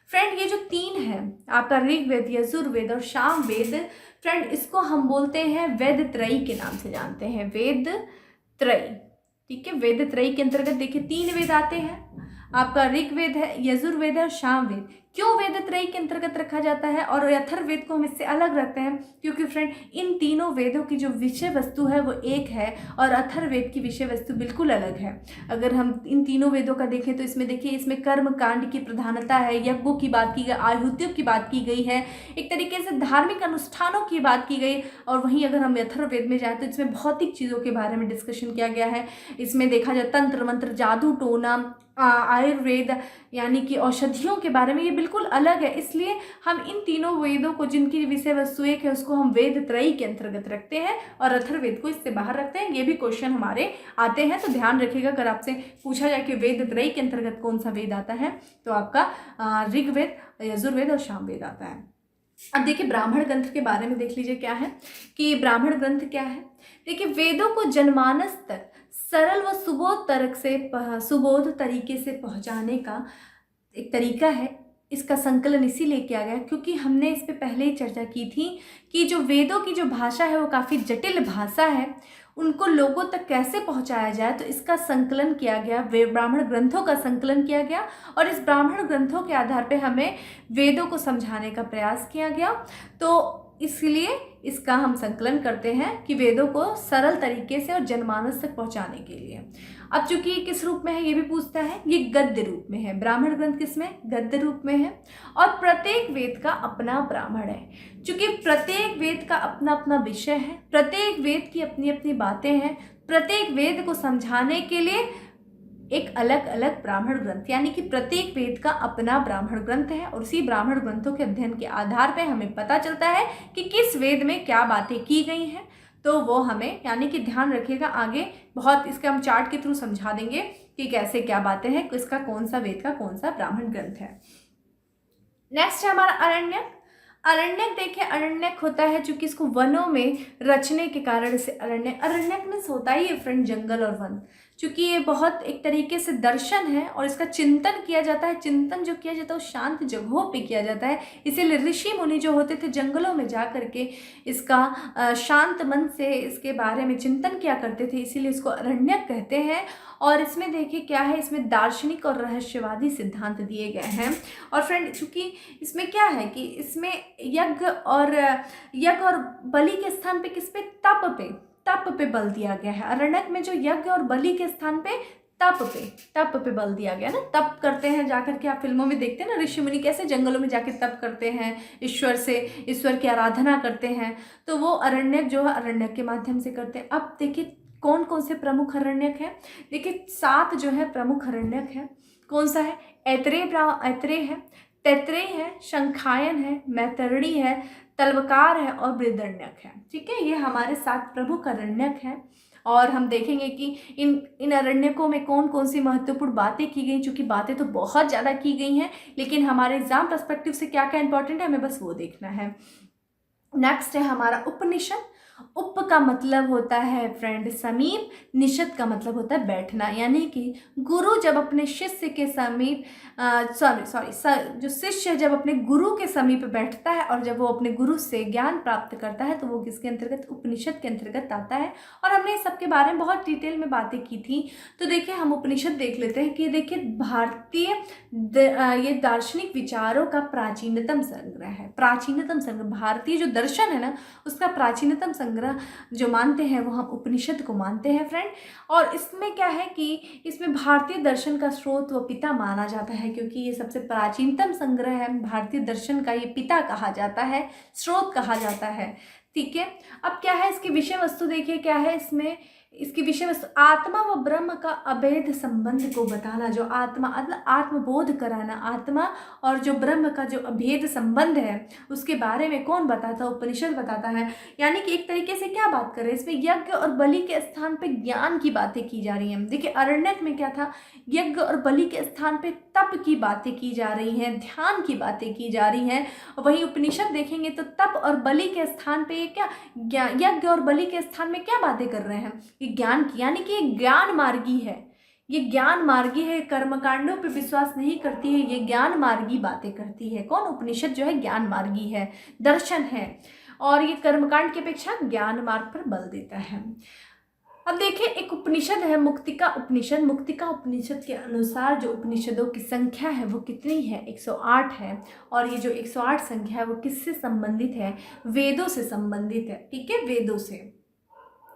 Speaker 1: फ्रेंड ये जो 3 है आपका ऋग्वेद, यजुर्वेद और सामवेद, फ्रेंड इसको हम बोलते हैं वेद त्रयी के नाम से जानते हैं, वेद त्रयी। ठीक है, वेद त्रयी के अंतर्गत देखिए 3 वेद आते हैं। आपका ऋग्वेद है, यजुर्वेद है और सामवेद। क्यों वेद त्रयी के अंतर्गत रखा जाता है और अथर्ववेद को हम इससे अलग रखते हैं? क्योंकि फ्रेंड इन तीनों वेदों की जो विषय वस्तु है वो एक है और अथर्ववेद की विषय वस्तु बिल्कुल अलग है। अगर हम इन तीनों वेदों का देखें तो इसमें देखिए, इसमें कर्म कांड की प्रधानता है, यज्ञों की बात की गई, आहुतियों की बात की गई है, एक तरीके से धार्मिक अनुष्ठानों की बात की गई। और वहीं अगर हम अथर्ववेद में जाए तो इसमें भौतिक चीज़ों के बारे में डिस्कशन किया गया है। इसमें देखा जाए तंत्र मंत्र, जादू टोना, आयुर्वेद यानी कि औषधियों के बारे में, ये बिल्कुल अलग है। इसलिए हम इन तीनों वेदों को, जिनकी विषय वस्तु एक है, उसको हम वेद त्रयी के अंतर्गत रखते हैं और अथर्ववेद को इससे बाहर रखते हैं। ये भी क्वेश्चन हमारे आते हैं, तो ध्यान रखिएगा। अगर आपसे पूछा जाए कि वेद त्रयी के अंतर्गत कौन सा वेद आता है तो आपका ऋग्वेद, यजुर्वेद और सामवेद आता है। अब देखिए ब्राह्मण ग्रंथ के बारे में देख लीजिए क्या है कि ब्राह्मण ग्रंथ क्या है। देखिए वेदों को जनमानस तक सरल व सुबोध तरीके से पहुंचाने का एक तरीका है। इसका संकलन इसीलिए किया गया क्योंकि हमने इस पे पहले ही चर्चा की थी कि जो वेदों की जो भाषा है वो काफ़ी जटिल भाषा है, उनको लोगों तक कैसे पहुंचाया जाए, तो इसका संकलन किया गया, ब्राह्मण ग्रंथों का संकलन किया गया और इस ब्राह्मण ग्रंथों के आधार पे हमें वेदों को समझाने का प्रयास किया गया। तो इसलिए इसका हम संकलन करते हैं कि वेदों को सरल तरीके से और जनमानस तक पहुंचाने के लिए। अब चूंकि ये किस रूप में है ये भी पूछता है, ये गद्य रूप में है। ब्राह्मण ग्रंथ किसमें? गद्य रूप में है और प्रत्येक वेद का अपना ब्राह्मण है। चूंकि प्रत्येक वेद का अपना अपना विषय है, प्रत्येक वेद की अपनी अपनी बातें हैं, प्रत्येक वेद को समझाने के लिए एक अलग अलग ब्राह्मण ग्रंथ, यानी कि प्रत्येक वेद का अपना ब्राह्मण ग्रंथ है और उसी ब्राह्मण ग्रंथों के अध्ययन के आधार पर हमें पता चलता है कि किस वेद में क्या बातें की गई हैं। तो वो हमें, यानी कि ध्यान रखिएगा, आगे बहुत इसके हम चार्ट के थ्रू समझा देंगे कि कैसे क्या बातें हैं, किसका कौन सा वेद का कौन सा ब्राह्मण ग्रंथ है। नेक्स्ट है हमारा अरण्यक। अरण्यक देखिए, अरण्यक होता है चूंकि इसको वनों में रचने के कारण से अरण्यक मीन्स होता ही है फ्रेंड जंगल और वन। चूंकि ये बहुत एक तरीके से दर्शन है और इसका चिंतन किया जाता है। चिंतन जो किया जाता है वो शांत जगहों पे किया जाता है, इसीलिए ऋषि मुनि जो होते थे जंगलों में जा करके इसका शांत मन से इसके बारे में चिंतन किया करते थे, इसीलिए इसको अरण्यक कहते हैं। और इसमें देखिए क्या है, इसमें दार्शनिक और रहस्यवादी सिद्धांत दिए गए हैं। और फ्रेंड चूंकि इसमें क्या है कि इसमें यज्ञ और बलि के स्थान पे किस पे? तप पे बल दिया गया है। अरण्यक में जो यज्ञ और बलि के स्थान पे तप पे बल दिया गया ना। तप करते हैं जाकर के, आप फिल्मों में देखते हैं ना ऋषि मुनि कैसे जंगलों में जाके तप करते हैं, ईश्वर की आराधना करते हैं, तो वो अरण्यक जो है अरण्यक के माध्यम से करते हैं। अब देखिए कौन कौन से प्रमुख अरण्यक है। देखिए 7 जो है प्रमुख अरण्यक है। कौन सा है? ऐत्रेय है, तैत्रेय है, शंखायन है, मैतरणी है, तलवकार है और बृहदरण्यक है। ठीक है, ये हमारे 7 प्रमुख अरण्यक हैं। और हम देखेंगे कि इन अरण्यकों में कौन कौन सी महत्वपूर्ण बातें की गई। चूँकि बातें तो बहुत ज़्यादा की गई हैं, लेकिन हमारे एग्जाम पर्सपेक्टिव से क्या क्या इंपॉर्टेंट है हमें बस वो देखना है। नेक्स्ट है हमारा उपनिषद। उप का मतलब होता है फ्रेंड समीप, निषद का मतलब होता है बैठना, यानी कि गुरु जब अपने शिष्य के समीप जो शिष्य जब अपने गुरु के समीप बैठता है और जब वो अपने गुरु से ज्ञान प्राप्त करता है तो वो किसके अंतर्गत? उपनिषद के अंतर्गत आता है। और हमने इस सब के बारे में बहुत डिटेल में बातें की थी। तो देखिए हम उपनिषद देख लेते हैं कि देखिए भारतीय ये दार्शनिक विचारों का प्राचीनतम संग्रह है। प्राचीनतम संग्रह, भारतीय जो दर्शन है ना उसका प्राचीनतम संग्रह जो मानते हैं वो हम उपनिषद को मानते हैं फ्रेंड। और इसमें क्या है कि इसमें भारतीय दर्शन का स्रोत व पिता माना जाता है, क्योंकि ये सबसे प्राचीनतम संग्रह है। भारतीय दर्शन का ये पिता कहा जाता है, स्रोत कहा जाता है। ठीक है, अब क्या है इसकी विषय वस्तु, देखिए क्या है इसमें इसकी विषय वस्तु, आत्मा व ब्रह्म का अभेद संबंध को बताना। जो आत्मा मतलब आत्मबोध कराना, आत्मा और जो ब्रह्म का जो अभेद संबंध है उसके बारे में कौन बताता है? उपनिषद बताता है। यानी कि एक तरीके से क्या बात कर रहे हैं इसमें, यज्ञ और बलि के स्थान पे ज्ञान की बातें की जा रही हैं। देखिए अरण्यक में क्या था, यज्ञ और बलि के स्थान पे तप की बातें की जा रही हैं, ध्यान की बातें की जा रही हैं। वहीं उपनिषद देखेंगे तो तप और बलि के स्थान पे क्या, यज्ञ और बलि के स्थान में क्या बातें कर रहे हैं? ज्ञान की, यानी कि ज्ञान मार्गी है, ये ज्ञान मार्गी है, कर्मकांडों पर विश्वास नहीं करती है, ये ज्ञान मार्गी बातें करती है। कौन? उपनिषद जो है ज्ञान मार्गी है, दर्शन है और ये कर्मकांड की अपेक्षा ज्ञान मार्ग पर बल देता है। अब देखिए, एक उपनिषद है मुक्तिका उपनिषद। मुक्तिका उपनिषद के अनुसार जो उपनिषदों की संख्या है वो कितनी है, 108 है। और ये जो 108 संख्या है वो किससे संबंधित है, वेदों से संबंधित है। ठीक है, वेदों से।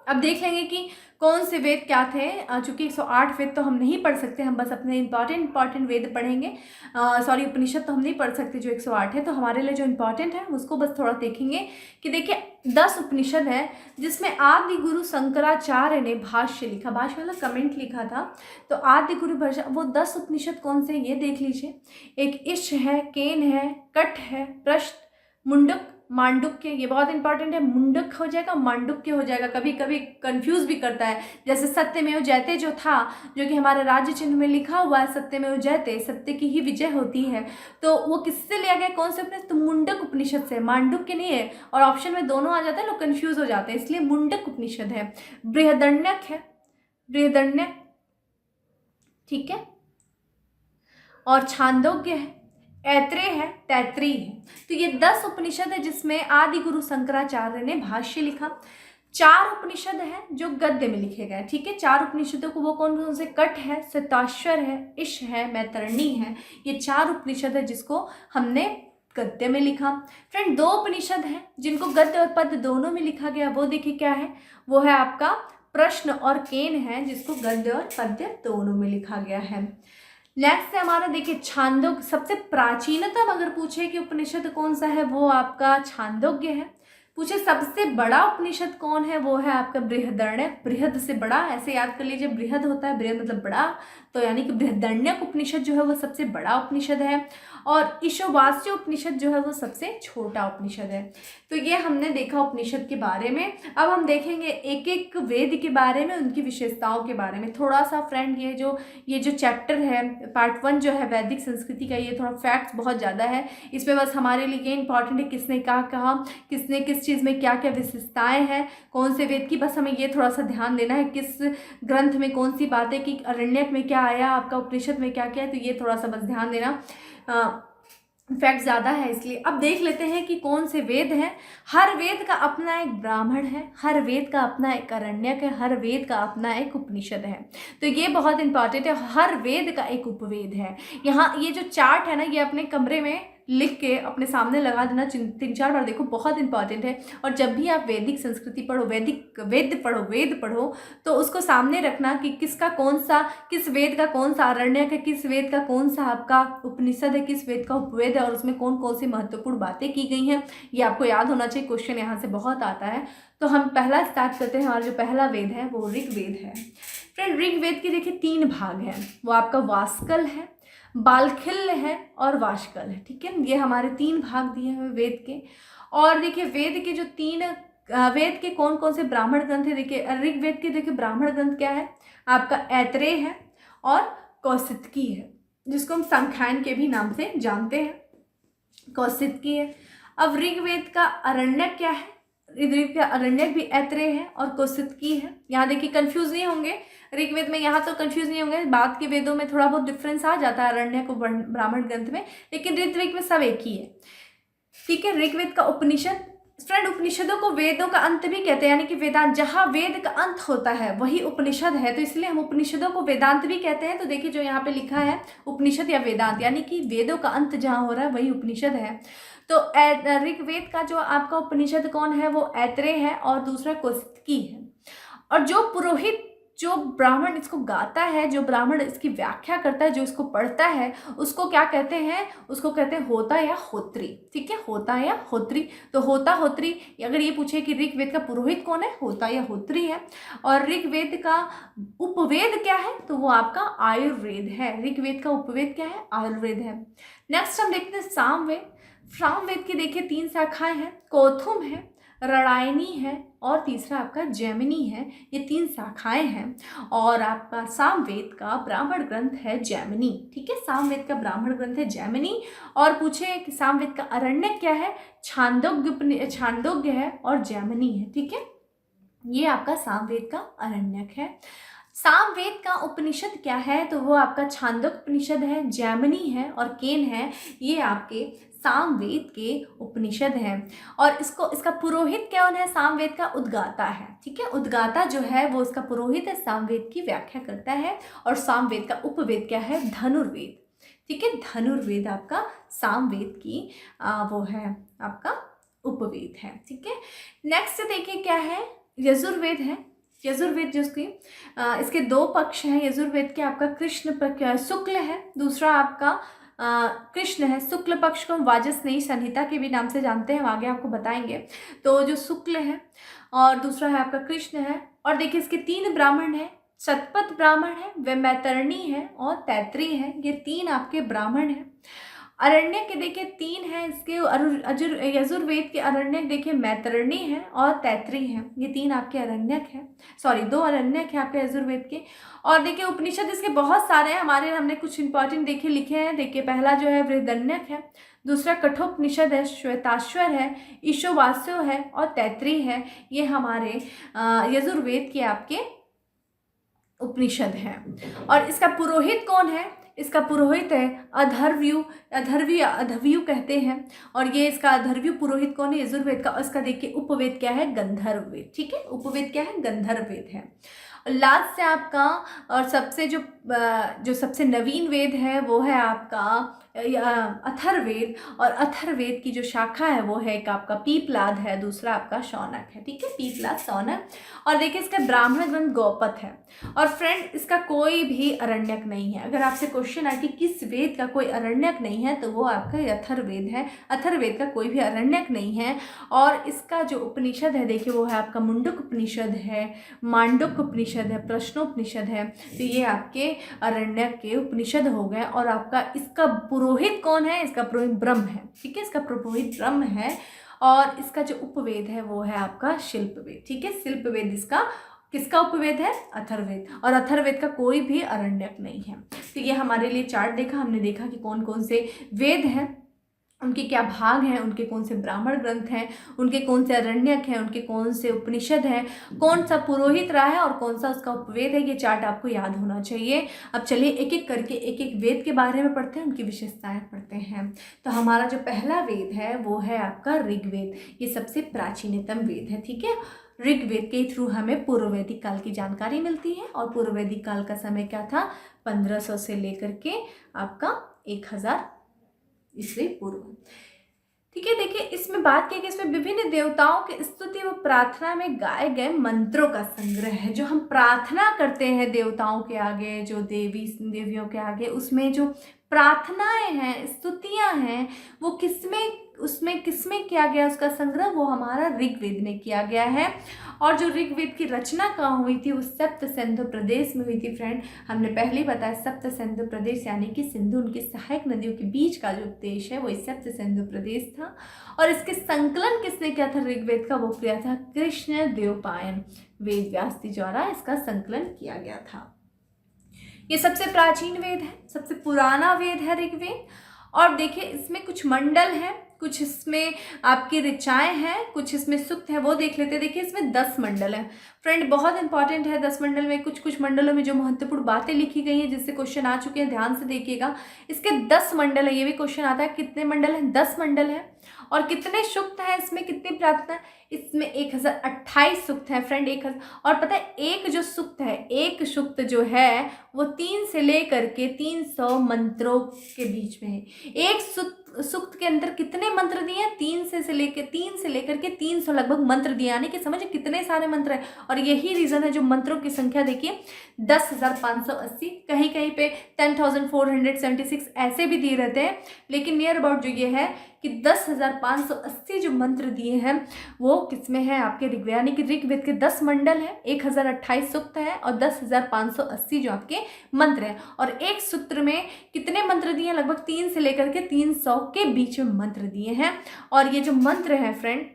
Speaker 1: अब देख लेंगे कि कौन से वेद क्या थे। चूंकि 108 वेद तो हम नहीं पढ़ सकते, हम बस अपने इंपॉर्टेंट वेद पढ़ेंगे। सॉरी, उपनिषद तो हम नहीं पढ़ सकते जो 108 है। तो हमारे लिए जो इंपॉर्टेंट है उसको बस थोड़ा देखेंगे कि देखिए 10 उपनिषद है जिसमें आदि गुरु शंकराचार्य ने भाष्य लिखा, भाष्य मतलब कमेंट लिखा था। तो आदि गुरु भाषा, वो 10 उपनिषद कौन से ये देख लीजिए। एक ईश है, केन है, कट है, प्रश्न, मुंडक, मांडुक्य। ये बहुत इंपॉर्टेंट है, मुंडक हो जाएगा, मांडुक्य हो जाएगा। कभी कभी कंफ्यूज भी करता है। जैसे सत्यमेव जयते जो था, जो कि हमारे राज्य चिन्ह में लिखा हुआ है, सत्यमेव जयते, सत्य की ही विजय होती है। तो वो किससे लिया गया, कौन से उपनिषद, तो मुंडक उपनिषद से। मांडुक्य नहीं है, और ऑप्शन में दोनों आ जाते हैं, लोग कंफ्यूज हो जाते हैं, इसलिए मुंडक उपनिषद है। बृहदण्यक है, बृहदण्यक, ठीक है। और छांदोग्य है, ऐत्रेय है, तैत्रीय है। तो ये 10 उपनिषद है जिसमें आदि गुरु शंकराचार्य ने भाष्य लिखा। 4 उपनिषद है जो गद्य में लिखे गए। ठीक है, 4 उपनिषदों को वो कौन कौन से, कट है, श्वेताश्वर है, ईश है, मैतरणी है। ये 4 उपनिषद है जिसको हमने गद्य में लिखा। फ्रेंड, 2 उपनिषद हैं जिनको गद्य और पद्य दोनों में लिखा गया। वो देखिए क्या है, वो है आपका प्रश्न और केन है, जिसको गद्य और पद्य दोनों में लिखा गया है। नेक्स्ट है हमारा, देखिए छांदोग्य। सबसे प्राचीनतम अगर पूछे कि उपनिषद कौन सा है, वो आपका छांदोग्य है। पूछे सबसे बड़ा उपनिषद कौन है, वो है आपका बृहदण्यक। बृहद से बड़ा, ऐसे याद कर लीजिए, बृहद होता है, बृहद मतलब बड़ा, तो यानी कि बृहदण्यक उपनिषद जो है वो सबसे बड़ा उपनिषद है। और ईशावास्य उपनिषद जो है वो सबसे छोटा उपनिषद है। तो ये हमने देखा उपनिषद के बारे में। अब हम देखेंगे एक एक वेद के बारे में, उनकी विशेषताओं के बारे में थोड़ा सा। फ्रेंड, ये जो चैप्टर है, पार्ट 1 जो है वैदिक संस्कृति का, ये थोड़ा फैक्ट्स बहुत ज़्यादा है। इसमें बस हमारे लिए ये इंपॉर्टेंट है किसने क्या कहा, किसने किस चीज़ में क्या क्या विशेषताएं हैं, कौन से वेद की, बस हमें ये थोड़ा सा ध्यान देना है, किस ग्रंथ में कौन सी बातें की, अरण्यक में क्या आया, आपका उपनिषद में क्या क्या है। तो ये थोड़ा सा बस ध्यान देना, फैक्ट ज़्यादा है इसलिए। अब देख लेते हैं कि कौन से वेद हैं। हर वेद का अपना एक ब्राह्मण है, हर वेद का अपना एक अरण्यक है, हर वेद का अपना एक उपनिषद है। तो ये बहुत इंपॉर्टेंट है, हर वेद का एक उपवेद है। यहाँ ये जो चार्ट है ना, ये अपने कमरे में लिख के अपने सामने लगा देना, 3-4 बार देखो, बहुत इंपॉर्टेंट है। और जब भी आप वैदिक संस्कृति पढ़ो, वेद पढ़ो, तो उसको सामने रखना कि किसका कौन सा, किस वेद का कौन सा अरण्यक है, किस वेद का कौन सा आपका उपनिषद है, किस वेद का उपवेद है, और उसमें कौन कौन सी महत्वपूर्ण बातें की गई हैं, ये आपको याद होना चाहिए। क्वेश्चन यहाँ से बहुत आता है। तो हम पहला स्टार्ट करते हैं। हमारा जो पहला वेद है वो ऋग्वेद है। फ्रेंड, ऋग्वेद के देखिए 3 भाग हैं। वो आपका वास्कल है, बालखिल्य है और वाशकल है। ठीक है, ये हमारे 3 भाग दिए हुए वेद के। और देखिए वेद के जो 3 वेद के कौन कौन से ब्राह्मण ग्रंथ है। देखिए ऋग्वेद के देखिए ब्राह्मण ग्रंथ क्या है, आपका ऐत्रेय है और कौशितकी है, जिसको हम संख्यायन के भी नाम से जानते हैं, कौशितकी है। अब ऋग्वेद का अरण्यक क्या है, ऋग्वेद का अरण्यक भी ऐत्रेय है और कौशितकी है। यहाँ देखिए कंफ्यूज नहीं होंगे, ऋग्वेद में यहाँ तो कंफ्यूज नहीं होंगे, बाद के वेदों में थोड़ा बहुत डिफरेंस आ जाता है अरण्यक और ब्राह्मण ग्रंथ में, लेकिन ऋग्वेद में सब एक ही है। ठीक है, ऋग्वेद का उपनिषद। फ्रेंड, उपनिषदों को वेदों का अंत भी कहते हैं, यानी कि वेदांत, जहाँ वेद का अंत होता है वही उपनिषद है, तो इसलिए हम उपनिषदों को वेदांत भी कहते हैं। तो देखिए जो यहाँ पे लिखा है उपनिषद या वेदांत, यानी कि वेदों का अंत जहाँ हो रहा है वही उपनिषद है। तो ऋग्वेद का जो आपका उपनिषद कौन है, वो ऐत्रेय है और दूसरा कौशितकी है। और जो पुरोहित, जो ब्राह्मण इसको गाता है, जो ब्राह्मण इसकी व्याख्या करता है, जो इसको पढ़ता है, उसको क्या कहते हैं, उसको कहते हैं होता या होत्री। ठीक है, होता या होत्री। तो होता होत्री, अगर ये पूछे कि ऋग्वेद का पुरोहित कौन है, होता या होत्री है। और ऋग्वेद का उपवेद क्या है, तो वो आपका आयुर्वेद है। ऋग्वेद का उपवेद क्या है, आयुर्वेद है। नेक्स्ट हम देखते हैं सामवेद। सामवेद की देखिए 3 शाखाएं हैं, कौथुम है, रणायनी है और तीसरा आपका जैमिनी है। ये 3 शाखाएं हैं। और आपका सामवेद का ब्राह्मण ग्रंथ है जैमिनी। ठीक है, सामवेद का ब्राह्मण ग्रंथ है जैमिनी। और पूछे कि सामवेद का अरण्यक क्या है, छांदोग्य है और जैमिनी है। ठीक है, ये आपका सामवेद का अरण्यक है। सामवेद का उपनिषद क्या है, तो वो आपका छांदोग्य उपनिषद है, जैमिनी है और केन है। ये आपके सामवेद के उपनिषद हैं। और इसका पुरोहित कौन है? सामवेद का उद्गाता है। ठीक है, उद्गाता जो है वो इसका पुरोहित है, सामवेद की व्याख्या करता है। और सामवेद का उपवेद क्या है? धनुर्वेद। ठीक है, धनुर्वेद आपका सामवेद की वो है आपका उपवेद है। ठीक है, नेक्स्ट देखिए क्या है? यजुर्वेद है। यजुर्वेद जिसकी इसके दो पक्ष हैं यजुर्वेद के। आपका कृष्ण पक्ष शुक्ल है, दूसरा आपका कृष्ण है। शुक्ल पक्ष को हम वाजस्नेयी संहिता के भी नाम से जानते हैं, हम आगे आपको बताएंगे। तो जो शुक्ल है और दूसरा है आपका कृष्ण है। और देखिए इसके 3 ब्राह्मण हैं, शतपथ ब्राह्मण है, वैतरणी है और तैत्रीय है। ये 3 आपके ब्राह्मण हैं। अरण्य के देखिए 3 हैं इसके। यजुर्वेद के अरण्यक देखिए मैतरणी है और तैत्रीय है। ये 3 आपके अरण्यक हैं, सॉरी 2 अरण्यक हैं आपके यजुर्वेद के। और देखिए उपनिषद इसके बहुत सारे हैं, हमने कुछ इंपॉर्टेंट देखे लिखे हैं। देखिए पहला जो है बृहदन्यक है, दूसरा कठोपनिषद है, श्वेताश्वर है, ईशोवास्यो है और तैत्रीय है। ये हमारे यजुर्वेद के आपके उपनिषद है। और इसका पुरोहित कौन है? इसका पुरोहित है अधर्व्यू, अधव्यू कहते हैं। और ये इसका अधर्व्यू पुरोहित कौन है? यजुर्वेद का। और इसका देखिए उपवेद क्या है? गंधर्ववेद। ठीक है, उपवेद क्या है? गंधर्ववेद है। लास्ट से आपका और जो सबसे नवीन वेद है वो है आपका अथर्ववेद। और अथर्ववेद की जो शाखा है वो है एक आपका पीपलाद है, दूसरा आपका शौनक है। ठीक है, पीपलाद शौनक। और देखिए इसका ब्राह्मण ग्रंथ गौपथ है। और फ्रेंड इसका कोई भी अरण्यक नहीं है। अगर आपसे क्वेश्चन आए कि किस वेद का कोई अरण्यक नहीं है, तो वो आपका अथर्ववेद है। अथर्ववेद का कोई भी अरण्यक नहीं है। और इसका जो उपनिषद है देखिए वो है आपका मुंडक उपनिषद है, मांडुक उपनिषद है, प्रश्नोपनिषद है। तो ये आपके अरण्यक के उपनिषद हो गए। और आपका इसका पुरोहित कौन है? इसका पुरोहित ब्रह्म है। ठीक है, इसका पुरोहित ब्रह्म है। और इसका जो उपवेद है वो है आपका शिल्पवेद। ठीक है, शिल्पवेद इसका किसका उपवेद है? अथर्ववेद। और अथर्ववेद का कोई भी अरण्यक नहीं है। तो ये हमारे लिए चार्ट देखा, हमने देखा कि कौन कौन से वेद हैं, उनके क्या भाग हैं, उनके कौन से ब्राह्मण ग्रंथ हैं, उनके कौन से अरण्यक हैं, उनके कौन से उपनिषद हैं, कौन सा पुरोहित रहा है और कौन सा उसका उपवेद है। ये चार्ट आपको याद होना चाहिए। अब चलिए एक एक करके एक एक वेद के बारे में पढ़ते हैं, उनकी विशेषताएं पढ़ते हैं। तो हमारा जो पहला वेद है वो है आपका ऋग्वेद। ये सबसे प्राचीनतम वेद है। ठीक है, ऋग्वेद के थ्रू हमें पूर्व वैदिक काल की जानकारी मिलती है। और पूर्व वैदिक काल का समय क्या था? 1500 से लेकर के आपका 1000 ईस्वी पूर्व। ठीक है, देखिए इसमें बात की कि इसमें विभिन्न देवताओं की स्तुति व प्रार्थना में गाए गए मंत्रों का संग्रह है। जो हम प्रार्थना करते हैं देवताओं के आगे, जो देवियों के आगे, उसमें जो प्रार्थनाएं हैं, स्तुतियां हैं, वो किसमें किया गया उसका संग्रह? वो हमारा ऋग्वेद में किया गया है। और जो ऋग्वेद की रचना कहाँ हुई थी? वो सप्त सिंधु प्रदेश में हुई थी। फ्रेंड हमने पहले ही बताया, सप्त सिंधु प्रदेश यानी कि सिंधु उनकी सहायक नदियों के बीच का जो देश है वो सप्त सिंधु प्रदेश था। और इसके संकलन किसने किया था ऋग्वेद का? वो किया था कृष्ण द्वैपायन वेद व्यास जी द्वारा इसका संकलन किया गया था। ये सबसे प्राचीन वेद है, सबसे पुराना वेद है ऋग्वेद। और देखिए इसमें कुछ मंडल हैं, कुछ इसमें आपकी ऋचाएं हैं, कुछ इसमें सूक्त है, वो देख लेते हैं। देखिए इसमें 10 मंडल हैं। फ्रेंड बहुत इंपॉर्टेंट है 10 मंडल में। कुछ मंडलों में जो महत्वपूर्ण बातें लिखी गई हैं, जिससे क्वेश्चन आ चुके हैं, ध्यान से देखिएगा। इसके 10 मंडल है, ये भी क्वेश्चन आता है कितने मंडल हैं? 10 मंडल है। और कितने सूक्त हैं इसमें, कितनी प्रार्थना? इसमें 1028 सूक्त है फ्रेंड। 1000। और पता है एक जो सूक्त है, एक सूक्त जो है वो 3 से लेकर के 300 मंत्रों के बीच में है। एक सूक्त के अंदर कितने मंत्र दिए हैं? 3 से लेकर के 300 लगभग मंत्र दिए, यानी कि समझे कितने सारे मंत्र हैं। और यही रीजन है जो मंत्रों की संख्या देखिए 10,580, कहीं कहीं पे 10,476 ऐसे भी दिए रहते हैं। लेकिन नियर अबाउट जो ये है कि 10,580 जो मंत्र दिए हैं वो किसमें है? आपके ऋग्वेद, यानी कि ऋग्वेद के 10 मंडल है, 1028 सूक्त है और 10,580 जो आपके मंत्र हैं। और एक सूत्र में कितने मंत्र दिए हैं? लगभग 3 से लेकर के 300 के बीच में मंत्र दिए हैं। और ये जो मंत्र हैं फ्रेंड,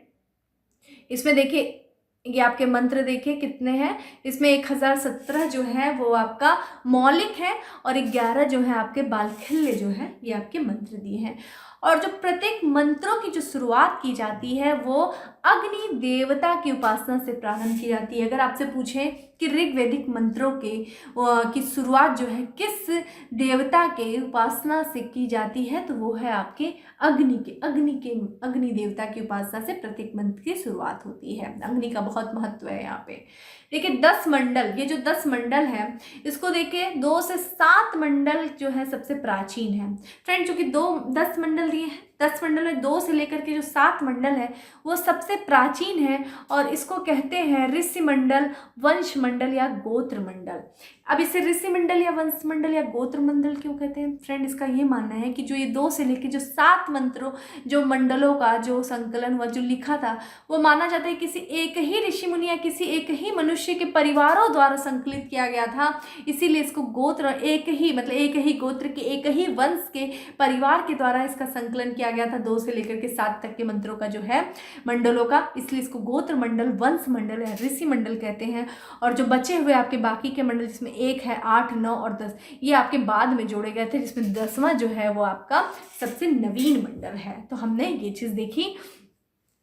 Speaker 1: इसमें देखिए ये आपके मंत्र देखिए कितने हैं। इसमें 1017 जो है वो आपका मौलिक है और 11 जो है आपके बालखिल्य जो है ये आपके मंत्र दिए हैं। और जो प्रत्येक मंत्रों की जो शुरुआत की जाती है वो अग्नि देवता की उपासना से प्रारंभ की जाती है। अगर आपसे पूछें कि ऋग्वैदिक मंत्रों की शुरुआत जो है किस देवता के उपासना से की जाती है, तो वो है आपके अग्नि देवता की उपासना से प्रत्येक मंत्र की शुरुआत होती है। अग्नि का बहुत महत्व है यहाँ पे। देखिए 10 मंडल, ये जो 10 मंडल है इसको देखिए 2 से 7 मंडल जो है सबसे प्राचीन है फ्रेंड। चूंकि 10 मंडल दिए हैं, 10 मंडल में 2 से लेकर के जो 7 मंडल है वो सबसे प्राचीन है और इसको कहते हैं ऋषि मंडल, वंश मंडल या गोत्र मंडल। अब इसे ऋषि मंडल या वंश मंडल या गोत्र मंडल क्यों कहते हैं फ्रेंड? इसका ये मानना है कि जो ये 2 से लेकर जो 7 मंत्रों जो मंडलों का जो संकलन हुआ, जो लिखा था, वो माना जाता है किसी एक ही ऋषि मुनि या किसी एक ही मनुष्य के परिवारों द्वारा संकलित किया गया था। इसीलिए इसको गोत्र, एक ही गोत्र के एक ही वंश के परिवार के द्वारा इसका संकलन किया गया था 2 से लेकर के 7 तक के मंत्रों का जो है मंडलों का, इसलिए इसको गोत्र मंडल, वंश मंडल या ऋषि मंडल कहते हैं। और जो बचे हुए आपके बाकी के मंडल जिसमें 1 है, 8, 9 और 10, ये आपके बाद में जोड़े गए थे, जिसमें 10वां जो है वो आपका सबसे नवीन मंडल है। तो हमने ये चीज़ देखी।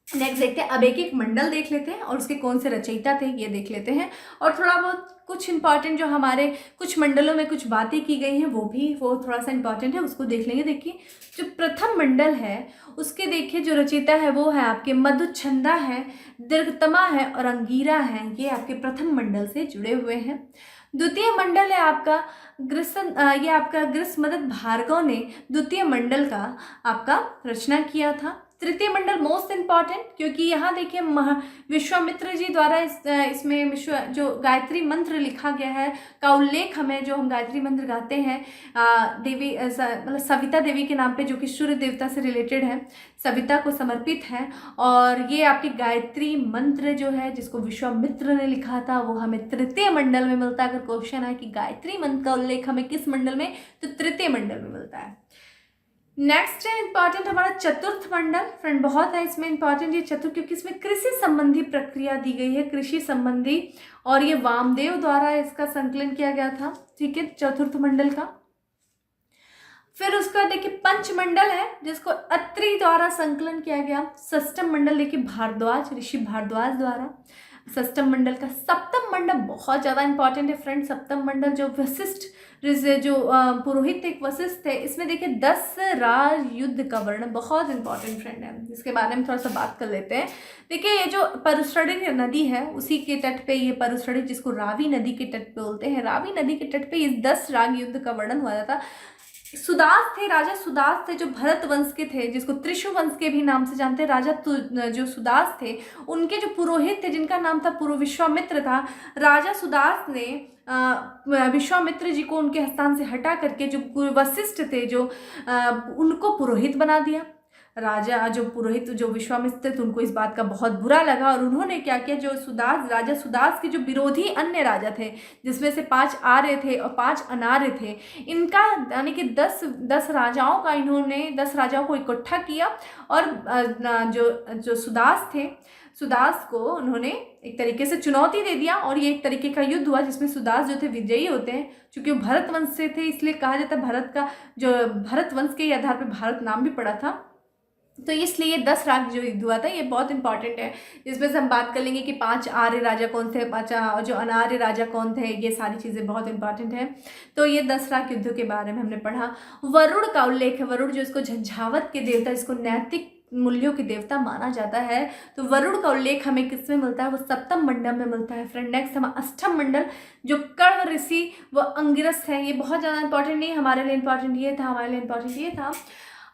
Speaker 1: नेक्स्ट देखते हैं, अब एक मंडल देख लेते हैं और उसके कौन से रचयिता थे ये देख लेते हैं, और थोड़ा बहुत कुछ इंपॉर्टेंट जो हमारे कुछ मंडलों में कुछ बातें की गई हैं वो थोड़ा सा इंपॉर्टेंट है, उसको देख लेंगे। देखिए जो प्रथम मंडल है उसके देखिए जो रचयिता है वो है आपके मधुच्छंदा है, दीर्घतमा है और अंगीरा है। ये आपके प्रथम मंडल से जुड़े हुए हैं। द्वितीय मंडल है आपका ये आपका ग्रीष्मदत्त भार्गव ने द्वितीय मंडल का आपका रचना किया था। तृतीय मंडल मोस्ट इम्पॉर्टेंट, क्योंकि यहाँ देखिए विश्वामित्र जी द्वारा इसमें जो गायत्री मंत्र लिखा गया है का उल्लेख हमें, जो हम गायत्री मंत्र गाते हैं देवी मतलब सविता देवी के नाम पे, जो कि सूर्य देवता से रिलेटेड है, सविता को समर्पित है। और ये आपकी गायत्री मंत्र जो है जिसको विश्वामित्र ने लिखा था वो हमें तृतीय मंडल में मिलता है। अगर क्वेश्चन है कि गायत्री मंत्र का उल्लेख हमें किस मंडल में, तो तृतीय मंडल में मिलता है। नेक्स्ट है इंपॉर्टेंट हमारा चतुर्थ मंडल फ्रेंड, बहुत है इसमें इंपॉर्टेंट ये चतुर्थ, क्योंकि इसमें कृषि संबंधी प्रक्रिया दी गई है, कृषि संबंधी, और ये वामदेव द्वारा इसका संकलन किया गया था। ठीक है, चतुर्थ मंडल का। फिर उसका देखिए पंचमंडल है जिसको अत्रि द्वारा संकलन किया गया। षष्ठम मंडल देखिए भारद्वाज, ऋषि भारद्वाज द्वारा षष्ठम मंडल का। सप्तम मंडल बहुत ज़्यादा इंपॉर्टेंट है फ्रेंड। सप्तम मंडल जो वशिष्ठ जो पुरोहित एक वशिष्ठ थे, इसमें देखिए 10 राज युद्ध का वर्णन, बहुत इंपॉर्टेंट फ्रेंड है, इसके बारे में थोड़ा सा बात कर लेते हैं। देखिए ये जो परशुराणी नदी है उसी के तट पे ये परशुराणी, जिसको रावी नदी के तट पे बोलते हैं, रावी नदी के तट पे इस 10 राग युद्ध का वर्णन हुआ था। सुदास थे, राजा सुदास थे जो भरत वंश के थे, जिसको त्रिशु वंश के भी नाम से जानते हैं। राजा जो सुदास थे उनके जो पुरोहित थे जिनका नाम था विश्वामित्र था, राजा सुदास ने विश्वामित्र जी को उनके स्थान से हटा करके जो वशिष्ठ थे जो उनको पुरोहित बना दिया। राजा जो पुरोहित जो विश्वामित्र थे उनको इस बात का बहुत बुरा लगा और उन्होंने क्या किया, जो राजा सुदास के जो विरोधी अन्य राजा थे, जिसमें से 5 आर्य थे और 5 अनार्य थे, इनका यानी कि 10 राजाओं का इन्होंने 10 राजाओं को इकट्ठा किया और जो सुदास थे, सुदास को उन्होंने एक तरीके से चुनौती दे दिया और ये एक तरीके का युद्ध हुआ जिसमें सुदास जो थे विजयी होते हैं। चूंकि वो भरत वंश से थे इसलिए कहा जाता है भरत वंश के आधार पर भारत नाम भी पड़ा था। तो इसलिए 10 राग जो युद्ध हुआ था ये बहुत इंपॉर्टेंट है, जिसमें से हम बात कर लेंगे कि 5 आर्य राजा कौन थे, 5 जो अनार्य राजा कौन थे, ये सारी चीज़ें बहुत इंपॉर्टेंट है। तो ये 10 राग युद्धों के बारे में हमने पढ़ा। वरुण का उल्लेख है, वरुण जो इसको झंझावत के देवता, जिसको नैतिक मूल्यों के देवता माना जाता है, तो वरुण का उल्लेख हमें किसमें मिलता है, वो सप्तम मंडल में मिलता है फ्रेंड। नेक्स्ट हमारा अष्टम मंडल जो कण्व ऋषि व अंगिरस है, ये बहुत ज़्यादा इंपॉर्टेंट नहीं, हमारे लिए इंपॉर्टेंट ये था, हमारे लिए इंपॉर्टेंट ये था।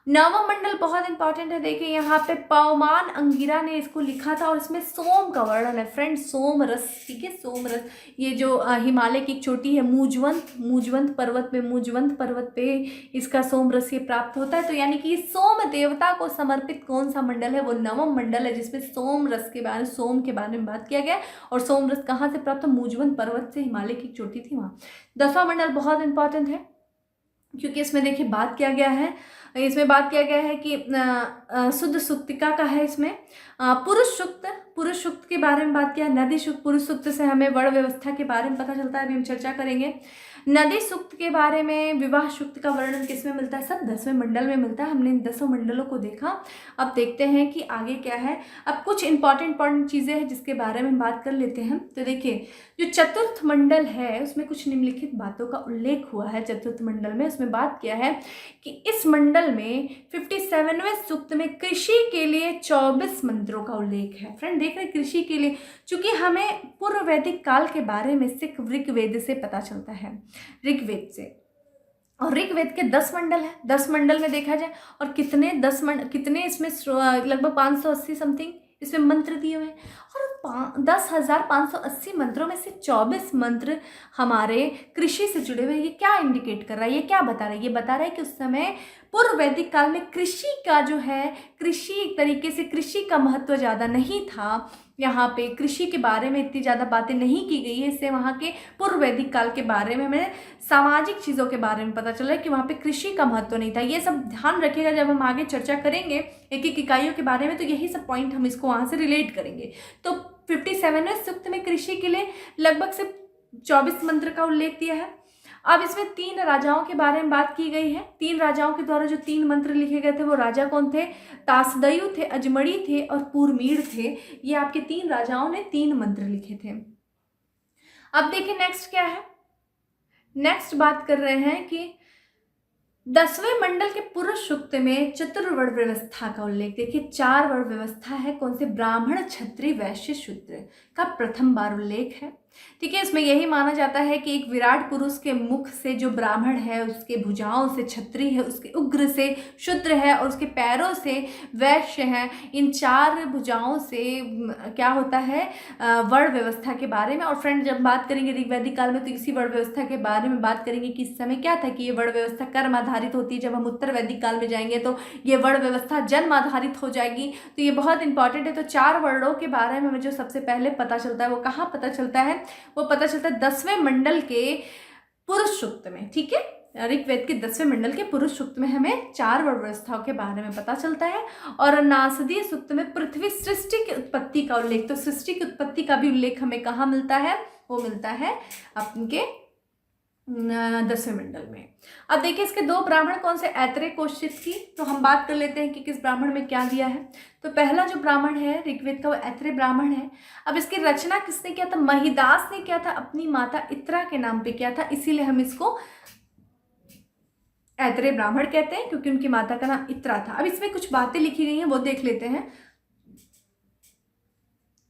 Speaker 1: नवम मंडल बहुत इंपॉर्टेंट है, देखिए यहाँ पे पवमान अंगिरा ने इसको लिखा था और इसमें सोम का वर्णन है फ्रेंड, सोम रस। ठीक है, सोम रस, ये जो हिमालय की चोटी है मूजवंत पर्वत पे इसका सोम रस ये प्राप्त होता है। तो यानी कि सोम देवता को समर्पित कौन सा मंडल है, वो नवम मंडल है, जिसमें सोम रस के बारे में, सोम के बारे में बात किया गया। और सोम रस कहाँ से प्राप्त, मूजवंत पर्वत से, हिमालय की चोटी थी वहाँ। 10वां मंडल बहुत इंपॉर्टेंट है क्योंकि इसमें देखिए बात किया गया है कि शुद्ध सुक्तिका का है। इसमें पुरुष सूक्त के बारे में बात किया, नदी सूक्त, पुरुष सूक्त से हमें वर्ण व्यवस्था के बारे में पता चलता है, अभी हम चर्चा करेंगे। नदी सूक्त के बारे में, विवाह सूक्त का वर्णन किसमें मिलता है? सब 10वें मंडल में मिलता है। हमने इन 10 मंडलों को देखा। अब देखते हैं कि आगे क्या है। अब कुछ इंपॉर्टेंट चीज़ें हैं जिसके बारे में बात कर लेते हैं। तो देखिए, जो चतुर्थ मंडल है उसमें कुछ निम्नलिखित बातों का उल्लेख हुआ है। चतुर्थ मंडल में उसमें बात किया है कि इस मंडल में 57वें सूक्त में कृषि के लिए 24 मंत्रों का उल्लेख है। फ्रेंड देख रहे हैं, कृषि के लिए, चूंकि हमें पूर्व वैदिक काल के बारे में सिर्फ ऋग्वेद से पता चलता है, ऋग्वेद से। और ऋग्वेद के 10 मंडल है। 10 मंडल में देखा जाए और कितने कितने इसमें लगभग 580 समथिंग इसमें मंत्र दिए हुए हैं। और 10,580 मंत्रों में से 24 मंत्र हमारे कृषि से जुड़े हुए। ये क्या इंडिकेट कर रहा है? ये क्या बता रहा है? ये बता रहा है कि उस समय पूर्व वैदिक काल में कृषि का जो है, कृषि एक तरीके से कृषि का महत्व ज़्यादा नहीं था। यहाँ पे कृषि के बारे में इतनी ज़्यादा बातें नहीं की गई है। इससे वहाँ के पूर्व वैदिक काल के बारे में हमें सामाजिक चीज़ों के बारे में पता चला है कि वहाँ पे कृषि का महत्व नहीं था। ये सब ध्यान रखिएगा जब हम आगे चर्चा करेंगे एक एक इकाइयों के बारे में, तो यही सब पॉइंट हम इसको वहाँ से रिलेट करेंगे। तो 57वें सूक्त में कृषि के लिए लगभग सिर्फ 24 मंत्र का उल्लेख दिया है। अब इसमें 3 राजाओं के बारे में बात की गई है। 3 राजाओं के द्वारा जो 3 मंत्र लिखे गए थे वो राजा कौन थे? तासदयु थे, अजमड़ी थे और पुरमीर थे। ये आपके 3 राजाओं ने 3 मंत्र लिखे थे। अब देखिए नेक्स्ट क्या है। नेक्स्ट बात कर रहे हैं कि 10वें मंडल के पुरुष सूक्त में चतुर्वर्ण व्यवस्था का उल्लेख। देखिए 4 वर्ण व्यवस्था है। कौन से? ब्राह्मण, क्षत्रिय, वैश्य, शूद्र का प्रथम बार उल्लेख है। ठीक है, इसमें यही माना जाता है कि एक विराट पुरुष के मुख से जो ब्राह्मण है, उसके भुजाओं से क्षत्रिय है, उसके उग्र से शूद्र है और उसके पैरों से वैश्य है। इन 4 भुजाओं से क्या होता है? वर्ण व्यवस्था के बारे में। और फ्रेंड जब बात करेंगे ऋग्वैदिक काल में तो इसी वर्ण व्यवस्था के बारे में बात करेंगे कि इस समय क्या था कि ये वर्ण व्यवस्था कर्म आधारित होती है। जब हम उत्तर वैदिक काल में जाएंगे तो ये वर्ण व्यवस्था जन्म आधारित हो जाएगी। तो ये बहुत इंपॉर्टेंट है। तो 4 वर्णों के बारे में हमें जो सबसे पहले पता चलता है वो कहाँ पता चलता है? वो पता चलता है 10वें मंडल के पुरुष सूक्त में। ठीक है, ऋग्वेद के 10वें मंडल के पुरुष सूक्त में हमें 4 वर्ण व्यवस्थाओं के बारे में पता चलता है। और नासदीय सूक्त में पृथ्वी सृष्टि की उत्पत्ति का उल्लेख। तो सृष्टि की उत्पत्ति का भी उल्लेख हमें कहाँ मिलता है? वो मिलता है आपके 10वें मंडल में। अब देखिए इसके 2 ब्राह्मण कौन से? ऐतरेय कोशिश की। तो हम बात कर लेते हैं कि किस ब्राह्मण में क्या दिया है। तो पहला जो ब्राह्मण है ऋग्वेद का वो ऐतरेय ब्राह्मण है। अब इसकी रचना किसने किया था? महिदास ने किया था, अपनी माता इत्रा के नाम पे किया था। इसीलिए हम इसको ऐतरेय ब्राह्मण कहते हैं क्योंकि उनकी माता का नाम इत्रा था। अब इसमें कुछ बातें लिखी गई हैं वो देख लेते हैं।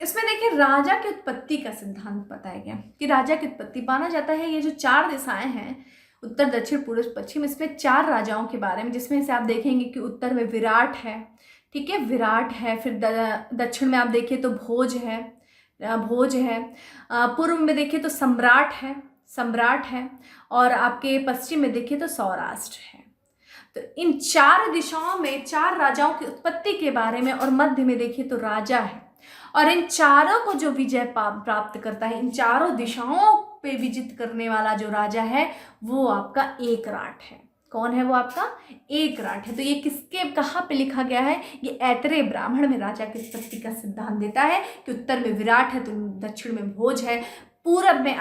Speaker 1: इसमें देखिए राजा की उत्पत्ति का सिद्धांत बताया गया कि राजा की उत्पत्ति माना जाता है। ये जो 4 दिशाएं हैं, उत्तर, दक्षिण, पूर्व, पश्चिम, इसमें 4 राजाओं के बारे में, जिसमें से आप देखेंगे कि उत्तर में विराट है। ठीक है, विराट है। फिर दक्षिण में आप देखिए तो भोज है, पूर्व में देखिए तो सम्राट है और आपके पश्चिम में देखिए तो सौराष्ट्र है। तो इन 4 दिशाओं में 4 राजाओं की उत्पत्ति के बारे में, और मध्य में देखिए तो राजा है। और इन चारों को जो विजय प्राप्त करता है, इन चारों दिशाओं पे विजित करने वाला जो राजा है वो आपका एकराट है। कौन है वो? आपका एकराट है। तो ये किसके कहाँ पे लिखा गया है? ये ऐतरेय ब्राह्मण में राजा की उत्पत्ति का सिद्धांत देता है कि उत्तर में विराट है तो दक्षिण में भोज है, पूरब में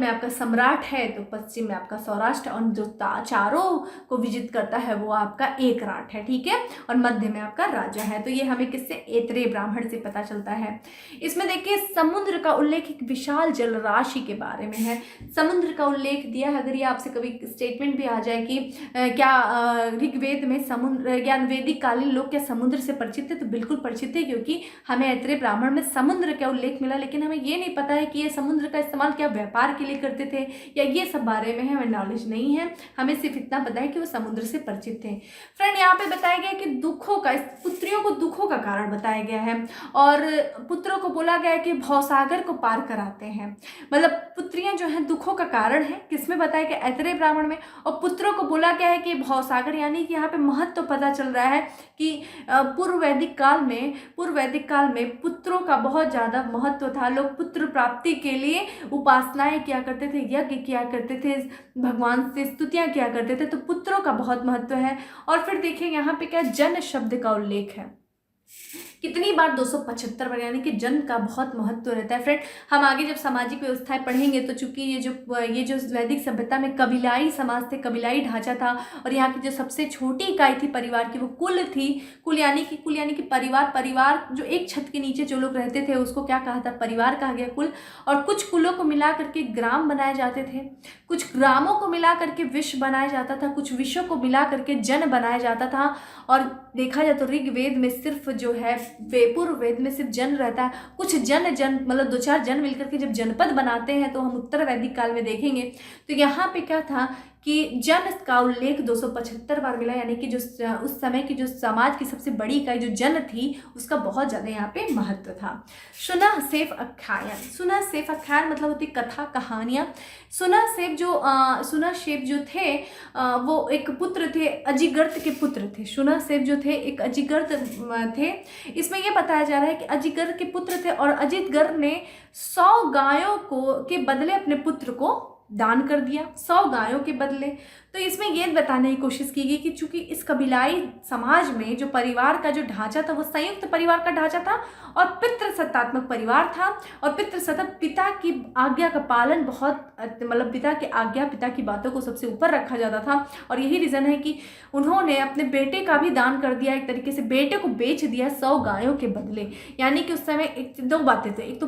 Speaker 1: आपका सम्राट है तो पश्चिम में आपका सौराष्ट्र, और जो चारों को विजित करता है वो आपका एकराट है। ठीक है, और मध्य में आपका राजा है। तो ये हमें किससे? ऐतरेय ब्राह्मण से पता चलता है। इसमें देखिए समुद्र का उल्लेख एक विशाल जल राशि के बारे में है। समुद्र का उल्लेख दिया है। अगर ये आपसे कभी स्टेटमेंट भी आ जाए कि क्या ऋग्वेद में समुद्र या वैदिक कालीन लोग क्या समुद्र से परिचित थे, तो बिल्कुल परिचित है क्योंकि हमें ऐतरेय ब्राह्मण में समुद्र का उल्लेख मिला। लेकिन हमें ये नहीं पता है कि ये समुद्र का इस्तेमाल क्या व्यापार के लिए करते थे या ये सब बारे में हमें नॉलेज नहीं है। हमें सिर्फ इतना पता है कि वो समुद्र से परिचित थे। फ्रेंड यहाँ पे बताया गया कि दुखों का, पुत्रियों को दुखों का कारण बताया गया है और पुत्रों को बोला गया है कि भवसागर को पार कराते हैं। मतलब पुत्रियां जो हैं दुखों का कारण है। किसमें बताया गया? ऐतरेय ब्राह्मण में। और पुत्रों को बोला गया है कि भवसागर, यानी कि यहाँ पे महत्व पता चल रहा है कि पूर्व वैदिक काल में पुत्रों का बहुत ज़्यादा महत्व था। लोग पुत्र प्राप्ति के लिए उपासनाएं किया करते थे, यज्ञ किया करते थे, भगवान से स्तुतियां किया करते थे। तो पुत्रों का बहुत महत्व है। और फिर देखिए यहाँ पे क्या जन शब्द का उल्लेख है। कितनी बार 275 बार, यानी कि जन्म का बहुत महत्व रहता है। फ्रेंड, हम आगे जब सामाजिक व्यवस्थाएं पढ़ेंगे तो चूंकि ये जो वैदिक सभ्यता में कबीलाई समाज थे, कबीलाई ढांचा था, और यहाँ की जो सबसे छोटी इकाई थी परिवार की वो कुल थी। कुल यानी कि परिवार जो एक छत के नीचे जो लोग रहते थे उसको क्या कहा था, परिवार कहा गया, कुल। और कुछ कुलों को मिला करके ग्राम बनाए जाते थे, कुछ ग्रामों को मिला करके विश्व बनाया जाता था, कुछ विश्वों को मिला करके जन बनाया जाता था। और देखा जाए तो ऋग्वेद में सिर्फ जो है, पूर्व वेद में सिर्फ जन रहता है। कुछ जन मतलब 2-4 जन मिलकर के जब जनपद बनाते हैं तो हम उत्तर वैदिक काल में देखेंगे तो यहाँ पे क्या था कि जन का उल्लेख 275 बार मिला, यानी कि जो उस समय की जो समाज की सबसे बड़ी इकाई जो जन थी उसका बहुत ज़्यादा यहाँ पे महत्व था। सुना सेफ आख्यान मतलब होती कथा कहानियाँ। सुना सेब जो थे वो एक पुत्र थे, अजिगर्त के पुत्र थे। सुना सेब जो थे एक अजिगर्त थे। इसमें यह बताया जा रहा है कि अजिगर्त के पुत्र थे और अजितगर्त ने 100 गायों के बदले अपने पुत्र को दान कर दिया, 100 गायों के बदले। तो इसमें यह बताने की कोशिश की गई कि चूंकि इस कबीलाई समाज में जो परिवार का जो ढांचा था वो संयुक्त परिवार का ढांचा था और पितृसत्तात्मक परिवार था। और पिता की आज्ञा का पालन बहुत, मतलब पिता की आज्ञा, पिता की बातों को सबसे ऊपर रखा जाता था। और यही रीज़न है कि उन्होंने अपने बेटे का भी दान कर दिया, एक तरीके से बेटे को बेच दिया 100 गायों के बदले। यानी कि उस समय दो बातें थे, एक तो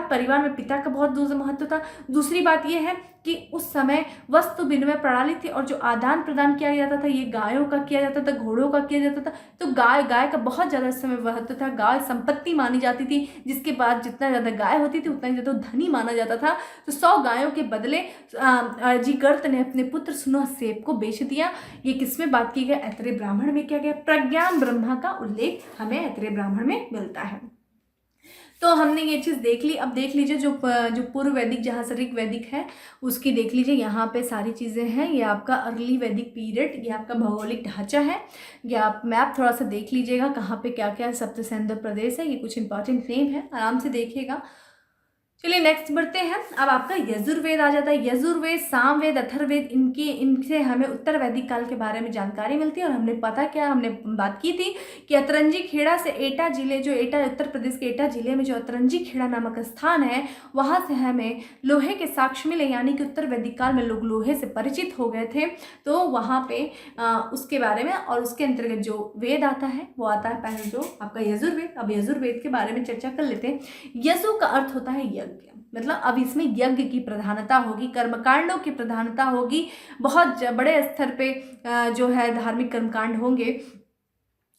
Speaker 1: परिवार में पिता का बहुत महत्व था, दूसरी बात यह है कि उस समय वस्तु विनिमय प्रणाली थी और जो आदान प्रदान किया जाता था ये गायों का किया जाता था, घोड़ों का किया जाता था। तो गाय का बहुत ज़्यादा इस समय महत्व था। गाय संपत्ति मानी जाती थी, जिसके बाद जितना ज़्यादा गाय होती थी उतना ही ज़्यादा धनी माना जाता था। तो 100 गायों के बदले अजिगर्त ने अपने पुत्र सुनहसेब को बेच दिया। ये किसमें बात की गई, ऐतरेय ब्राह्मण में किया गया। प्रज्ञान ब्रह्मा का उल्लेख हमें ऐतरेय ब्राह्मण में मिलता है। तो हमने ये चीज़ देख ली। अब देख लीजिए जो पूर्व वैदिक, जहाँ से ऋग वैदिक है उसकी देख लीजिए। यहाँ पे सारी चीज़ें हैं। ये आपका अर्ली वैदिक पीरियड, ये आपका भौगोलिक ढांचा है। ये आप मैप थोड़ा सा देख लीजिएगा कहाँ पे क्या क्या सप्तसेंद्र प्रदेश है। ये कुछ इंपॉर्टेंट नेम है, आराम से देखिएगा। चलिए नेक्स्ट बढ़ते हैं। अब आपका यजुर्वेद आ जाता है। यजुर्वेद, सामवेद, अथर्ववेद, इनसे हमें उत्तर वैदिक काल के बारे में जानकारी मिलती है। और हमने बात की थी कि अतरंजी खेड़ा से एटा जिले, जो एटा उत्तर प्रदेश के एटा जिले में जो अतरंजी खेड़ा नामक स्थान है वहाँ से हमें लोहे के साक्ष्य मिले, यानी कि उत्तर वैदिक काल में लोग लोहे से परिचित हो गए थे। तो वहाँ पे उसके बारे में और उसके अंतर्गत जो वेद आता है वो आता है पहले जो आपका यजुर्वेद। अब यजुर्वेद के बारे में चर्चा कर लेते हैं। यजु का अर्थ होता है यज्ञ, मतलब अब इसमें यज्ञ की प्रधानता होगी, कर्मकांडों की प्रधानता होगी। बहुत बड़े स्तर पे जो है धार्मिक कर्मकांड होंगे।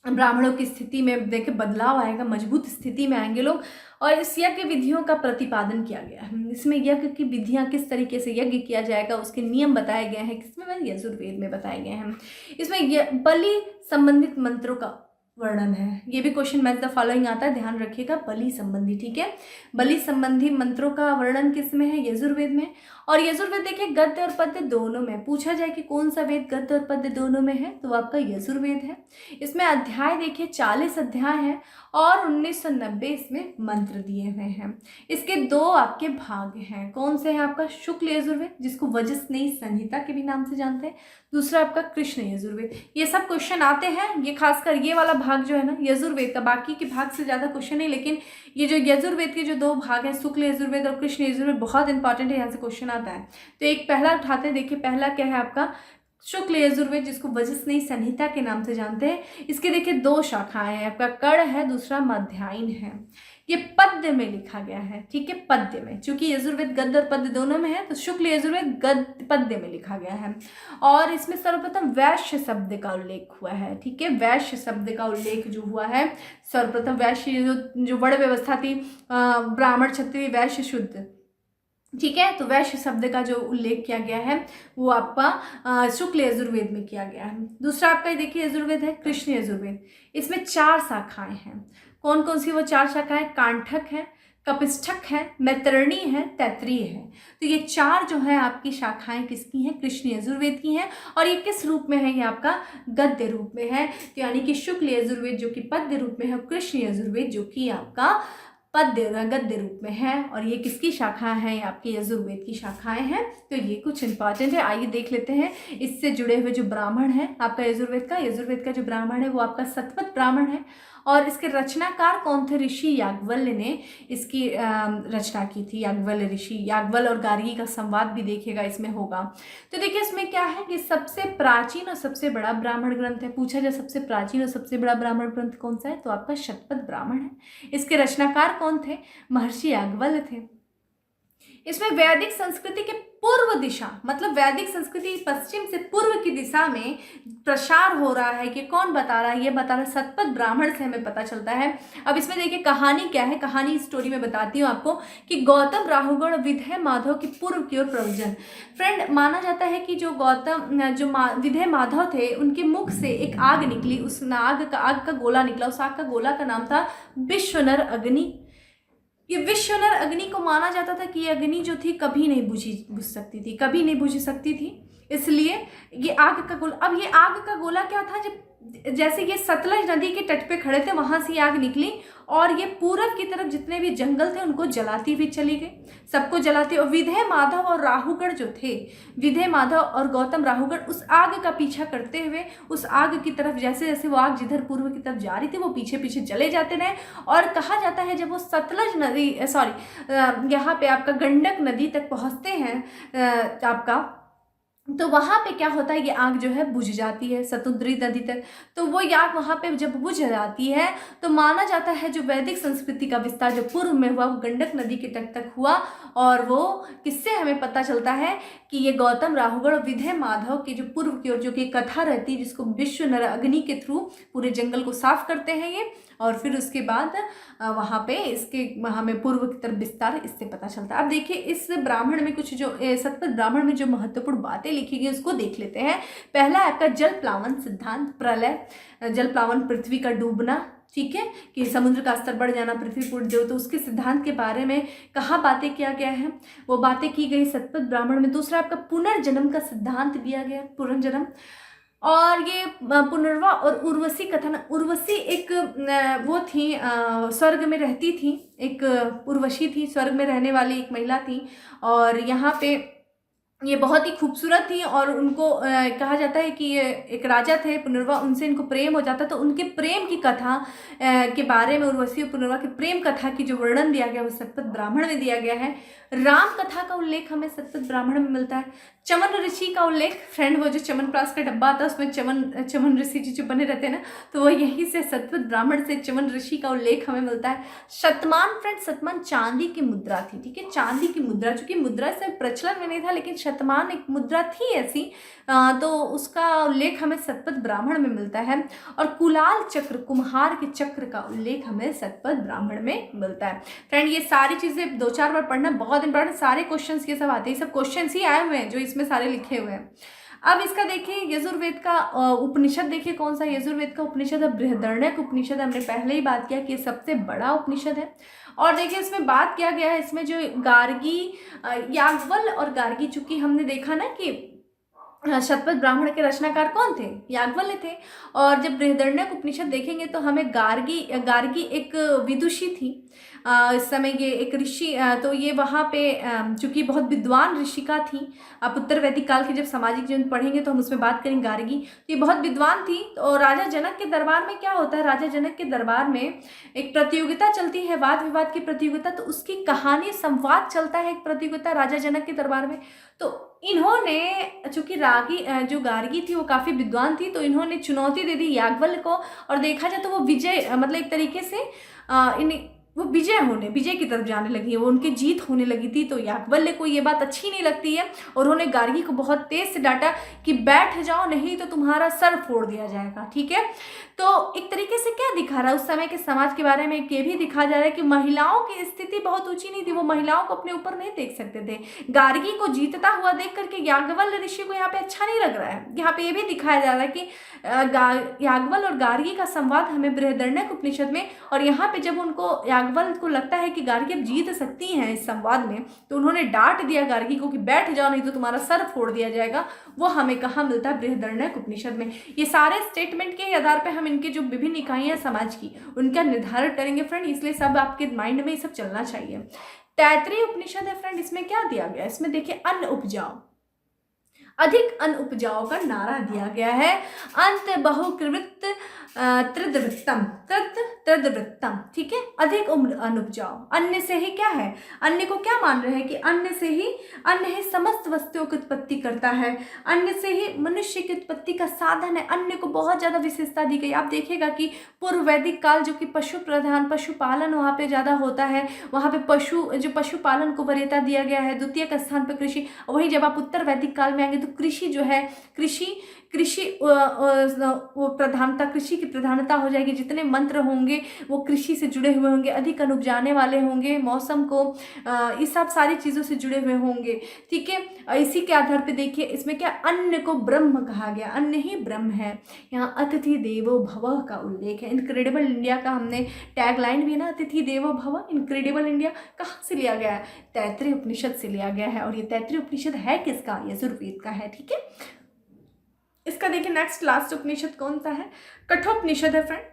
Speaker 1: ब्राह्मणों की स्थिति में देखिए बदलाव आएगा, मजबूत स्थिति में आएंगे लोग। और इस यज्ञ विधियों का प्रतिपादन किया गया है। इसमें यज्ञ की विधियां, किस तरीके से यज्ञ किया जाएगा उसके नियम बताए गए हैं, किसमें, यजुर्वेद में बताए गए हैं। इसमें बलि संबंधित मंत्रों का वर्णन है। ये भी क्वेश्चन मैच द फॉलोइंग आता है, ध्यान रखिएगा। बलि संबंधी, ठीक है, बलि संबंधी मंत्रों का वर्णन किसमें है, यजुर्वेद में। और यजुर्वेद देखिए गद्य और पद्य दोनों में। पूछा जाए कि कौन सा वेद गद्य और पद्य दोनों में है तो आपका यजुर्वेद है। इसमें अध्याय देखिए 40 अध्याय हैं और 1990 इसमें मंत्र दिए हुए हैं। इसके 2 आपके भाग हैं। कौन से हैं, आपका शुक्ल यजुर्वेद जिसको वजस्नेयी संहिता के भी नाम से जानते हैं, दूसरा आपका कृष्ण यजुर्वेद। ये सब क्वेश्चन आते हैं। ये खासकर ये वाला भाग जो है ना यजुर्वेद का, बाकी के भाग से ज़्यादा क्वेश्चन नहीं, लेकिन ये जो यजुर्वेद के जो 2 भाग हैं, शुक्ल यजुर्वेद और कृष्ण यजुर्वेद, बहुत इंपॉर्टेंट है, यहाँ से क्वेश्चन आता है। तो एक पहला उठाते हैं, देखिए पहला क्या है आपका शुक्ल यजुर्वेद जिसको वजस्नेयी संहिता के नाम से जानते हैं। इसके देखिए 2 शाखाएं हैं, आपका कड़ है, दूसरा मध्यायन है। ये पद्य में लिखा गया है, ठीक है, पद्य में। चूंकि यजुर्वेद गद्य और पद्य दोनों में है तो शुक्ल यजुर्वेद गद्य पद्य में लिखा गया है। और इसमें सर्वप्रथम वैश्य शब्द का उल्लेख हुआ है, ठीक है, वैश्य शब्द का उल्लेख जो हुआ है सर्वप्रथम, वैश्य जो वर्ण व्यवस्था थी, ब्राह्मण क्षत्रिय वैश्य शूद्र, ठीक है, तो वैश्य शब्द का जो उल्लेख किया गया है वो आपका शुक्ल यजुर्वेद में किया गया है। दूसरा आपका देखिए यजुर्वेद है कृष्ण यजुर्वेद। इसमें 4 शाखाएं हैं। कौन कौन सी वो 4 शाखाएं, कांठक है, कपिष्ठक है, मैत्रेयी है, तैत्तिरीय है। तो ये 4 जो है आपकी शाखाएं किसकी हैं, कृष्ण यजुर्वेद की हैं। और ये किस रूप में है, ये आपका गद्य रूप में है। तो यानी कि शुक्ल यजुर्वेद जो कि पद्य रूप में है, कृष्ण यजुर्वेद जो कि आपका गद्य रूप में है। और ये किसकी शाखा है, आपके यजुर्वेद की शाखाएं हैं। तो ये कुछ इंपॉर्टेंट है, आइए देख लेते हैं। इससे जुड़े हुए जो ब्राह्मण है आपका यजुर्वेद का जो ब्राह्मण है वो आपका सतपथ ब्राह्मण है। और इसके रचनाकार कौन थे? ऋषि याज्ञवल्क्य ने इसकी रचना की थी। याज्ञवल्क्य ऋषि, याज्ञवल्क्य और गार्गी का संवाद भी देखिएगा इसमें होगा। तो देखिए इसमें क्या है कि सबसे प्राचीन और सबसे बड़ा ब्राह्मण ग्रंथ है। पूछा जाए सबसे प्राचीन और सबसे बड़ा ब्राह्मण ग्रंथ कौन सा है, तो आपका शतपथ ब्राह्मण है। इसके रचनाकार कौन थे? महर्षि याज्ञवल्क्य थे। इसमें वैदिक संस्कृति के पूर्व दिशा, मतलब वैदिक संस्कृति पश्चिम से पूर्व की दिशा में प्रसार हो रहा है कि कौन बता रहा है? ये बता रहा है शतपथ ब्राह्मण से हमें पता चलता है। अब इसमें देखिए कहानी क्या है, कहानी स्टोरी में बताती हूँ आपको कि गौतम राहुगण विधेय माधव की पूर्व की ओर प्रवचन। फ्रेंड, माना जाता है कि जो विधेय माधव थे उनके मुख से एक आग निकली, उस आग का गोला निकला, उस आग का गोला का नाम था विश्वनर अग्नि। ये विश्वनर अग्नि को माना जाता था कि ये अग्नि जो थी कभी नहीं बुझ सकती थी, कभी नहीं बुझ सकती थी, इसलिए ये आग का गोला। अब ये आग का गोला क्या था? जब जैसे ये सतलज नदी के तट पे खड़े थे वहां से आग निकली और ये पूरब की तरफ जितने भी जंगल थे उनको जलाती हुई चली गई, सबको जलाती। और विधेय माधव और राहुगण जो थे, विधेय माधव और गौतम राहुगण उस आग का पीछा करते हुए उस आग की तरफ, जैसे जैसे वो आग जिधर पूर्व की तरफ जा रही थी वो पीछे पीछे चले जाते रहे। और कहा जाता है जब वो सतलज नदी यहाँ पे आपका गंडक नदी तक पहुँचते हैं आपका, तो वहाँ पे क्या होता है, ये आग जो है बुझ जाती है सतुद्री नदी तक। तो वो आग वहाँ पे जब बुझ जाती है तो माना जाता है जो वैदिक संस्कृति का विस्तार जो पूर्व में हुआ वो गंडक नदी के तट तक हुआ। और वो किससे हमें पता चलता है कि ये गौतम राहुगण और विधेय माधव की जो पूर्व की ओर जो कि कथा रहती है, जिसको विश्व नर अग्नि के थ्रू पूरे जंगल को साफ करते हैं ये, और फिर उसके बाद वहाँ पे इसके हमें पूर्व की तरफ विस्तार इससे पता चलता है। अब देखिए इस ब्राह्मण में कुछ जो शतपथ ब्राह्मण में जो महत्वपूर्ण बातें लिखी गई उसको देख लेते हैं। पहला आपका जल प्लावन सिद्धांत, प्रलय, जल प्लावन पृथ्वी का डूबना, ठीक है, कि समुद्र का स्तर बढ़ जाना, पृथ्वी फूट जाओ, तो उसके सिद्धांत के बारे में कहाँ बातें किया गया है, वो बातें की गई शतपथ ब्राह्मण में। दूसरा आपका पुनर्जन्म का सिद्धांत दिया गया, पुनर्जन्म। और ये पुनर्वा और उर्वशी कथन, उर्वशी एक वो थी स्वर्ग में रहती थी, एक उर्वशी थी, स्वर्ग में रहने वाली एक महिला थी, और यहाँ पे ये बहुत ही खूबसूरत थी। और उनको कहा जाता है कि ये एक राजा थे पुनर्वा, उनसे इनको प्रेम हो जाता, तो उनके प्रेम की कथा के बारे में, उर्वशी और पुनर्वा के प्रेम कथा की जो वर्णन दिया गया वो शतपथ ब्राह्मण में दिया गया है। राम कथा का उल्लेख हमें शतपथ ब्राह्मण में मिलता है। चमन ऋषि का उल्लेख, फ्रेंड वो जो चमनप्राश का डब्बा आता है उसमें चमन ऋषि जी जो बने रहते हैं ना, तो वो यहीं से शतपथ ब्राह्मण से चमन ऋषि का उल्लेख हमें मिलता है। शतमान, फ्रेंड शतमान चांदी की मुद्रा थी, ठीक है, चांदी की मुद्रा, चूंकि मुद्रा से प्रचलन में नहीं था लेकिन शतमान एक मुद्रा थी ऐसी, तो उसका उल्लेख हमें शतपथ ब्राह्मण में मिलता है। और कुलाल चक्र, कुम्हार के चक्र का उल्लेख हमें शतपथ ब्राह्मण में मिलता है। फ्रेंड ये सारी चीजें 2-4 बार पढ़ना बहुत इंपॉर्टेंट, सारे क्वेश्चंस ये सब आते हैं, सब क्वेश्चंस ही आए हुए हैं जो इसमें सारे लिखे हुए हैं। अब इसका देखिए यजुर्वेद का उपनिषद, देखिए कौन सा यजुर्वेद का उपनिषद है, बृहदारण्यक उपनिषद। हमने पहले ही बात किया कि ये सबसे बड़ा उपनिषद है। और देखिए इसमें बात किया गया है, इसमें जो गार्गी, याज्ञवल्क्य और गार्गी, चूंकि हमने देखा ना कि शतपथ ब्राह्मण के रचनाकार कौन थे, याज्ञवल्क्य थे। और जब बृहदारण्यक उपनिषद देखेंगे तो हमें गार्गी एक विदुषी थी, इस समय ये एक ऋषि, तो ये वहाँ पे चूंकि बहुत विद्वान ऋषिका थी। आप उत्तर वैदिक काल के जब सामाजिक जीवन पढ़ेंगे तो हम उसमें बात करेंगे गार्गी, तो ये बहुत विद्वान थी। तो राजा जनक के दरबार में क्या होता है, राजा जनक के दरबार में एक प्रतियोगिता चलती है, वाद विवाद की प्रतियोगिता, तो उसकी कहानी संवाद चलता है, एक प्रतियोगिता राजा जनक के दरबार में। तो इन्होंने, चूंकि जो गार्गी थी वो काफ़ी विद्वान थी, तो इन्होंने चुनौती दे दी याज्ञवल्क्य को, और देखा जाए तो वो विजय, मतलब एक तरीके से वो विजय की तरफ जाने लगी है, वो उनकी जीत होने लगी थी। तो याज्ञवल्क्य को ये बात अच्छी नहीं लगती है और उन्होंने गार्गी को बहुत तेज से डांटा कि बैठ जाओ नहीं तो तुम्हारा सर फोड़ दिया जाएगा, ठीक है। तो एक तरीके से क्या दिखा रहा है उस समय के समाज के बारे में, ये भी दिखा जा रहा है कि महिलाओं की स्थिति बहुत ऊंची नहीं थी, वो महिलाओं को अपने ऊपर नहीं देख सकते थे। गार्गी को जीतता हुआ देख करके याज्ञवल्क्य ऋषि को यहाँ पे अच्छा नहीं लग रहा है। यहाँ पे ये भी दिखाया जा रहा है कि याज्ञवल्क्य और गार्गी का संवाद हमें बृहदारण्यक उपनिषद में, और यहाँ पे जब उनको याज्ञवल्क्य को लगता है कि गार्गी अब जीत सकती हैं इस संवाद में, तो उन्होंने डांट दिया गार्गी को कि बैठ जाओ नहीं तो तुम्हारा सर फोड़ दिया जाएगा। वो हमें कहाँ मिलता है, बृहदारण्यक उपनिषद में। ये सारे स्टेटमेंट के आधार पर हम इनके जो विभिन्न इकाइयां समाज की उनका निर्धारण करेंगे फ्रेंड, इसलिए सब आपके माइंड में ये सब चलना चाहिए। तैत्तिरीय उपनिषद है फ्रेंड, इसमें क्या दिया गया, इसमें देखिए अन्न उपजाओ, अधिक अन्न उपजाओ का नारा दिया गया है। अंत बहुकृत त्रिदवृत्तम, त्रिदवृत्तम, ठीक है, अधिक उम्र अनुपजाऊ। अन्य से ही क्या है, अन्य को क्या मान रहे हैं कि अन्य से ही, अन्य ही समस्त वस्तुओं की उत्पत्ति करता है, अन्य से ही मनुष्य की उत्पत्ति का साधन है। अन्य को बहुत ज़्यादा विशेषता दी गई। आप देखिएगा कि पूर्व वैदिक काल जो कि पशु प्रधान, पशुपालन वहाँ पे ज़्यादा होता है, वहाँ पे पशुपालन को वरीयता दिया गया है। द्वितीय के स्थान पर कृषि। वहीं जब आप उत्तर वैदिक काल में आएंगे तो कृषि जो है, कृषि वो प्रधानता, कृषि की प्रधानता हो जाएगी। जितने मंत्र होंगे वो कृषि से जुड़े हुए होंगे, अधिक अनुपजाने वाले होंगे, मौसम को इस सब सारी चीज़ों से जुड़े हुए होंगे, ठीक है। इसी के आधार पे देखिए इसमें क्या, अन्न को ब्रह्म कहा गया, अन्न ही ब्रह्म है। यहाँ अतिथि देवो भव का उल्लेख है। इनक्रेडिबल इंडिया का हमने टैगलाइन भी ना, अतिथि देवो भव, इनक्रेडिबल इंडिया कहाँ से लिया गया है, तैत्तिरीय उपनिषद से लिया गया है। और ये तैत्तिरीय उपनिषद है किसका, यजुर्वेद का है, ठीक है। इसका देखिए नेक्स्ट लास्ट उपनिषद कौन सा है, कठोपनिषद है फ्रेंड।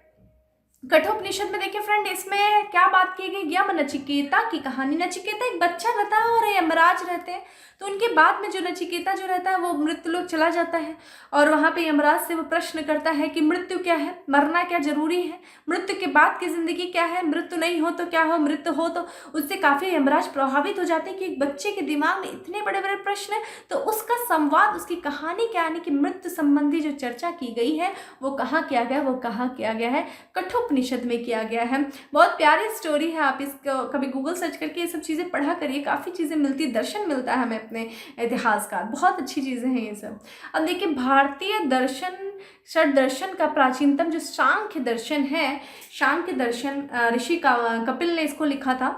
Speaker 1: कठोपनिषद में देखिए फ्रेंड, इसमें क्या बात की गई, यम नचिकेता की कहानी। नचिकेता एक बच्चा रहता है और यमराज रहते हैं, तो उनके बाद में जो नचिकेता जो रहता है वो मृत्यु लोक चला जाता है और वहाँ पे यमराज से वो प्रश्न करता है कि मृत्यु क्या है, मरना क्या जरूरी है, मृत्यु के बाद की जिंदगी क्या है, मृत्यु नहीं हो तो क्या हो, मृत्यु हो तो। उससे काफ़ी यमराज प्रभावित हो जाते हैं कि एक बच्चे के दिमाग में इतने बड़े बड़े प्रश्न है, तो उसका संवाद, उसकी कहानी क्या, यानी कि मृत्यु संबंधी जो चर्चा की गई है वो कहाँ किया गया, वो कहाँ किया गया है, कठोपनिषद में किया गया है। बहुत प्यारी स्टोरी है, आप इसको कभी गूगल सर्च करके ये सब चीज़ें पढ़ा करिए, काफ़ी चीज़ें मिलती, दर्शन मिलता है हमें अपने इतिहास का, बहुत अच्छी चीज़ें हैं ये सब। अब देखिए भारतीय दर्शन, षड दर्शन का प्राचीनतम जो सांख्य दर्शन है, सांख्य दर्शन ऋषि का कपिल ने इसको लिखा था,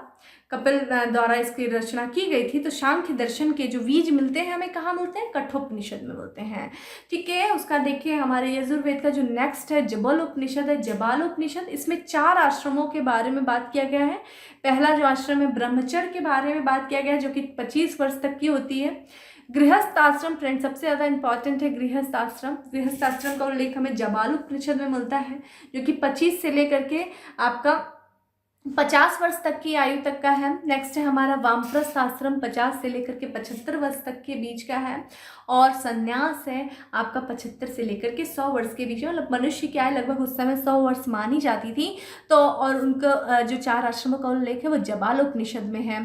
Speaker 1: कपिल द्वारा इसकी रचना की गई थी। तो सांख्य दर्शन के जो बीज मिलते हैं हमें कहाँ मिलते हैं, कठोपनिषद में मिलते हैं, ठीक है। उसका देखिए हमारे यजुर्वेद का जो नेक्स्ट है जबल उपनिषद है, जबाल उपनिषद। इसमें 4 आश्रमों के बारे में बात किया गया है। पहला जो आश्रम है ब्रह्मचर्य के बारे में बात किया गया है, जो कि 25 वर्ष तक की होती है। गृहस्थ आश्रम फ्रेंड सबसे ज़्यादा इंपॉर्टेंट है, गृहस्थ आश्रम। गृहस्थ आश्रम का उल्लेख हमें जबाल उपनिषद में मिलता है, जो कि 25 से लेकर के आपका 50 वर्ष तक की आयु तक का है। नेक्स्ट है हमारा वामप्रस्थ आश्रम, 50 से लेकर के 75 वर्ष तक के बीच का है। और संन्यास है आपका 75 से लेकर के 100 वर्ष के बीच में। मतलब मनुष्य क्या है, लगभग उस समय 100 वर्ष मानी जाती थी। तो और उनका जो 4 आश्रमों का उल्लेख है वो जबाल उपनिषद में है,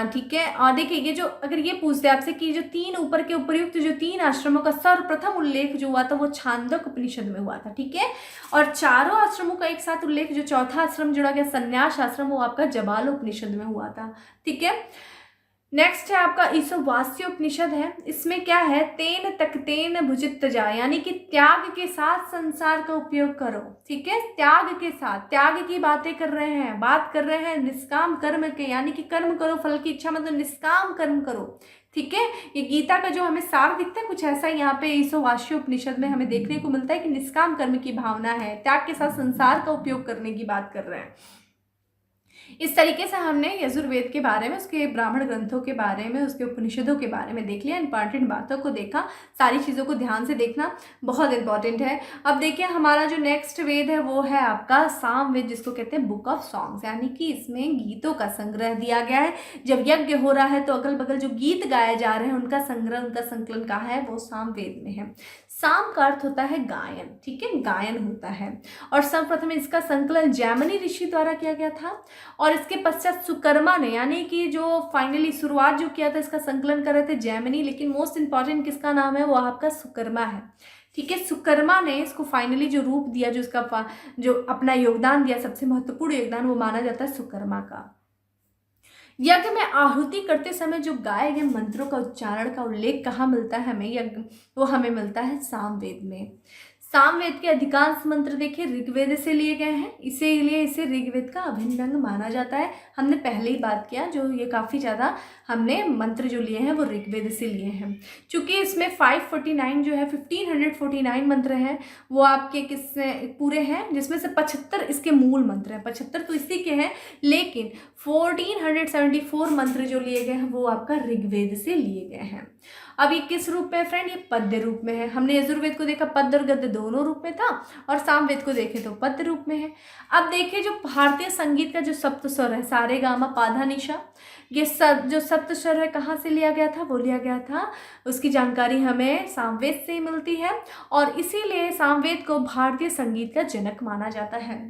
Speaker 1: ठीक है। और देखिए ये जो, अगर ये पूछते हैं आपसे कि जो 3 ऊपर के उपयुक्त जो 3 आश्रमों का सर्वप्रथम उल्लेख जो हुआ था वो छांदोग्य उपनिषद में हुआ था, ठीक है। और चारों आश्रमों का एक साथ उल्लेख, जो चौथा आश्रम जुड़ा गया संन्यास आश्रम, वो आपका जबाल उपनिषद में हुआ था, ठीक है। नेक्स्ट है आपका ईशावास्य उपनिषद है। इसमें क्या है, तेन तकतेन भुजित जा, यानी कि त्याग के साथ संसार का उपयोग करो, ठीक है। त्याग के साथ, त्याग की बातें कर रहे हैं, बात कर रहे हैं निष्काम कर्म के, यानी कि कर्म करो, फल की इच्छा मतलब निष्काम कर्म करो, ठीक है। ये गीता का जो हमें सार दिखता है कुछ ऐसा यहाँ पे ईशावास्य उपनिषद में हमें देखने को मिलता है कि निष्काम कर्म की भावना है, त्याग के साथ संसार का उपयोग करने की बात कर रहे हैं। इस तरीके से हमने यजुर्वेद के बारे में, उसके ब्राह्मण ग्रंथों के बारे में, उसके उपनिषदों के बारे में देख लिया, इंपॉर्टेंट बातों को देखा। सारी चीज़ों को ध्यान से देखना बहुत इंपॉर्टेंट है। अब देखिए हमारा जो नेक्स्ट वेद है वो है आपका सामवेद, जिसको कहते हैं बुक ऑफ सॉन्ग्स, यानी कि इसमें गीतों का संग्रह दिया गया है। जब यज्ञ हो रहा है तो अगल बगल जो गीत गाए जा रहे हैं उनका संग्रह, उनका संकलन कहाँ है, वो सामवेद में है। साम का अर्थ होता है गायन, ठीक है, गायन होता है। और सर्वप्रथम इसका संकलन जैमिनी ऋषि द्वारा किया गया था। और इसके पश्चात सुकर्मा ने, यानी कि जो फाइनली शुरुआत जो किया था इसका संकलन कर रहे थे जैमिनी, लेकिन मोस्ट इंपॉर्टेंट किसका नाम है, वो आपका सुकर्मा है, ठीक है। सुकर्मा ने इसको फाइनली जो रूप दिया, जो इसका जो अपना योगदान दिया, सबसे महत्वपूर्ण योगदान, वो माना जाता है सुकर्मा का। यज्ञ में आहुति करते समय जो गाए गए मंत्रों का उच्चारण का उल्लेख कहाँ मिलता है हमें, यज्ञ वो हमें मिलता है सामवेद में। सामवेद के अधिकांश मंत्र देखिए ऋग्वेद से लिए गए हैं, इसीलिए इसे ऋग्वेद का अभिन्न अंग माना जाता है। हमने पहले ही बात किया, जो ये काफ़ी ज़्यादा हमने मंत्र जो लिए हैं वो ऋग्वेद से लिए हैं। चूँकि इसमें 549 जो है 1549 मंत्र हैं, वो आपके किससे पूरे हैं, जिसमें से 75 इसके मूल मंत्र हैं, 75 तो इसी के हैं, लेकिन 1474 मंत्र जो लिए गए हैं वो आपका ऋग्वेद से लिए गए हैं। अब ये किस रूप में है फ्रेंड? ये पद्य रूप में है। हमने यजुर्वेद को देखा पद्य और गद्य दोनों रूप में था, और सामवेद को देखे तो पद्य रूप में है। अब देखिए जो भारतीय संगीत का जो सप्त स्वर है, सारे गामा पाधा निशा, ये जो सप्त स्वर है कहाँ से लिया गया था? वो लिया गया था, उसकी जानकारी हमें सामवेद से ही मिलती है, और इसीलिए सामवेद को भारतीय संगीत का जनक माना जाता है।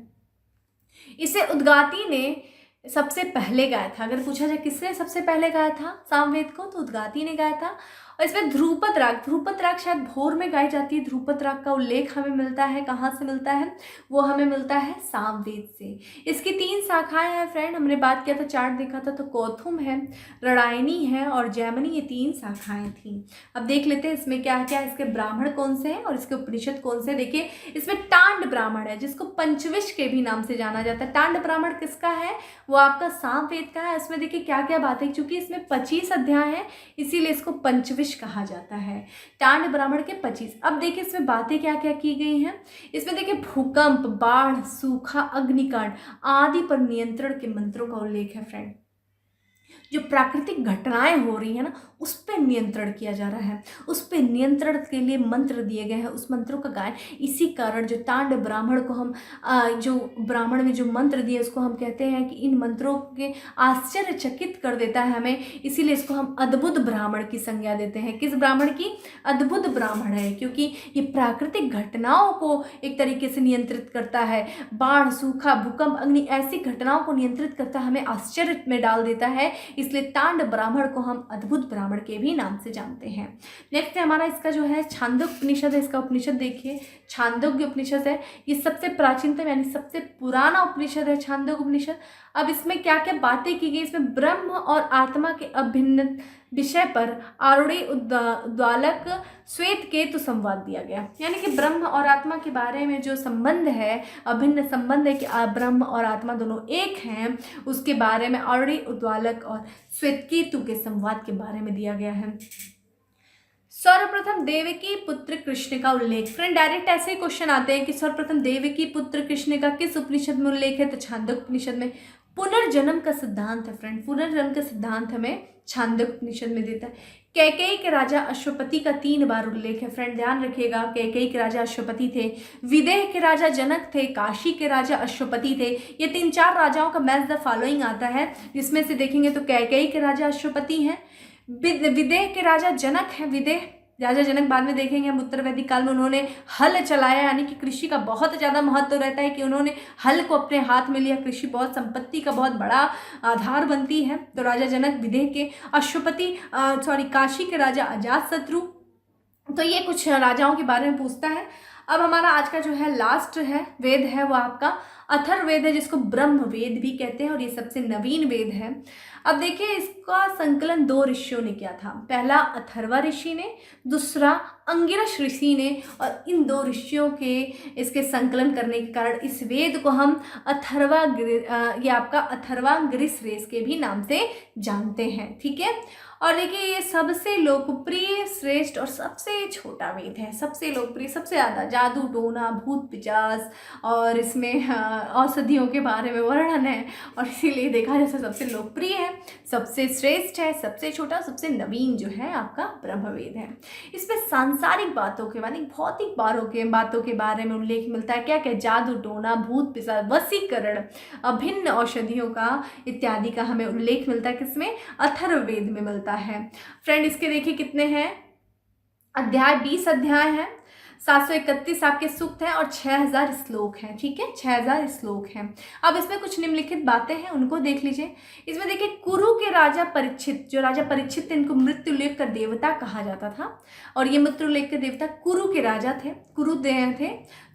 Speaker 1: इसे उद्गाती ने सबसे पहले गाया था। अगर पूछा जाए किसने सबसे पहले गाया था सामवेद को, तो उद्गाती ने गाया था। और इसमें ध्रुपद राग शायद भोर में गाई जाती है। ध्रुपद राग का उल्लेख हमें मिलता है, कहाँ से मिलता है? वो हमें मिलता है सामवेद से। इसकी 3 शाखाएं हैं फ्रेंड, हमने बात किया था, चार्ट देखा था, तो कौथुम है, रड़ायनी है और जैमिनी, ये 3 शाखाएं थी। अब देख लेते हैं इसमें क्या क्या, इसके ब्राह्मण कौन से हैं और इसके उपनिषद कौन से। देखिए इसमें टांड ब्राह्मण है, जिसको पंचविश के भी नाम से जाना जाता है। टांड ब्राह्मण किसका है? वो आपका सामवेद का है। इसमें देखिए क्या क्या बात है, क्योंकि इसमें 25 अध्याय हैं, इसीलिए इसको पंचविश कहा जाता है। टांड ब्राह्मण के 25। अब देखिए इसमें बातें क्या क्या की गई हैं। इसमें देखिए भूकंप, बाढ़, सूखा, अग्निकांड आदि पर नियंत्रण के मंत्रों का उल्लेख है फ्रेंड। जो प्राकृतिक घटनाएं हो रही है ना, उस पर नियंत्रण किया जा रहा है, उस पर नियंत्रण के लिए मंत्र दिए गए हैं, उस मंत्रों का गायन। इसी कारण जो टांड ब्राह्मण को हम जो ब्राह्मण में जो मंत्र दिए उसको हम कहते हैं कि इन मंत्रों के आश्चर्यचकित कर देता है हमें, इसीलिए इसको हम अद्भुत ब्राह्मण की संज्ञा देते हैं। किस ब्राह्मण की? अद्भुत ब्राह्मण है, क्योंकि ये प्राकृतिक घटनाओं को एक तरीके से नियंत्रित करता है। बाढ़, सूखा, भूकंप, अग्नि ऐसी घटनाओं को नियंत्रित करता है, हमें आश्चर्य में डाल देता है, इसलिए टांड ब्राह्मण को हम अद्भुत ब्राह्मण के भी नाम से जानते हैं। नेक्स्ट हमारा इसका जो है छांदोग्य उपनिषद है। इसका उपनिषद देखिए, छांदोग्य उपनिषद है, ये सबसे प्राचीनतम यानी सबसे पुराना उपनिषद है छांदोग्य उपनिषद। अब इसमें क्या क्या बातें की गई? इसमें ब्रह्म और आत्मा के अभिन्न विषय पर आरूढ़ी उद्दालक श्वेत केतु संवाद दिया गया, यानी कि ब्रह्म और आत्मा के बारे में जो संबंध है, अभिन्न संबंध है कि ब्रह्म और आत्मा दोनों एक हैं, उसके बारे में आरूढ़ी उद्दालक और श्वेत केतु के संवाद के बारे में दिया गया है। सर्वप्रथम देवकी पुत्र कृष्ण का उल्लेख। फ्रेंड डायरेक्ट ऐसे ही क्वेश्चन आते हैं कि सर्वप्रथम देवकी पुत्र कृष्ण का किस उपनिषद में उल्लेख है? तो छांदोग्य उपनिषद में। पुनर्जन्म का सिद्धांत है फ्रेंड, पुनर्जन्म का सिद्धांत हमें छांदोग्य उपनिषद में देता है। कैकेयी के राजा अश्वपति का 3 बार उल्लेख है फ्रेंड, ध्यान रखिएगा। कैकेयी के राजा अश्वपति थे, विदेह के राजा जनक थे, काशी के राजा अश्वपति थे। ये 3-4 राजाओं का मैच द फॉलोइंग आता है, जिसमें से देखेंगे तो कैकेयी के राजा अश्वपति हैं, विदेह के राजा जनक हैं। विदेह राजा जनक बाद में देखेंगे हम, उत्तर वैदिक काल में उन्होंने हल चलाया, यानी कि कृषि का बहुत ज़्यादा महत्व रहता है कि उन्होंने हल को अपने हाथ में लिया। कृषि बहुत संपत्ति का बहुत बड़ा आधार बनती है। तो राजा जनक, विदेह के, अश्वपति काशी के राजा अजातशत्रु। तो ये कुछ राजाओं के बारे में पूछता है। अब हमारा आज का जो है लास्ट है वेद है, वो आपका अथर्ववेद है, जिसको ब्रह्म वेद भी कहते हैं, और ये सबसे नवीन वेद है। अब देखिए इसका संकलन 2 ऋषियों ने किया था। पहला अथर्वा ऋषि ने, दूसरा अंगिरस ऋषि ने, और इन 2 ऋषियों के इसके संकलन करने के कारण इस वेद को हम ये आपका अथर्वांगिरस वेद के भी नाम से जानते हैं। ठीक है, और देखिए ये सबसे लोकप्रिय, श्रेष्ठ और सबसे छोटा वेद है। सबसे लोकप्रिय, सबसे ज़्यादा जादू टोना, भूत पिचास और इसमें औषधियों के बारे में वर्णन है, और इसीलिए देखा जैसे सबसे लोकप्रिय है, सबसे श्रेष्ठ है, सबसे छोटा, सबसे नवीन जो है आपका ब्रह्मवेद है। इसमें सांसारिक बातों के यानी भौतिक बातों के बारे में उल्लेख मिलता है। क्या क्या? जादू टोना, भूत पिशाच, वशीकरण, अभिन्न औषधियों का इत्यादि का हमें उल्लेख मिलता है। किसमें? अथर्ववेद में मिलता है फ्रेंड। इसके देखिए कितने हैं अध्याय? 20 अध्याय हैं, 731 आपके सूक्त हैं और 6000 श्लोक हैं। ठीक है, 6000 श्लोक हैं। अब इसमें कुछ निम्नलिखित बातें हैं, उनको देख लीजिए। इसमें देखिए कुरु के राजा परीक्षित, जो राजा परीक्षित थे, इनको मृत्युलेख का देवता कहा जाता था, और ये मृत्युलेख के देवता कुरु के राजा थे, कुरुदेव थे।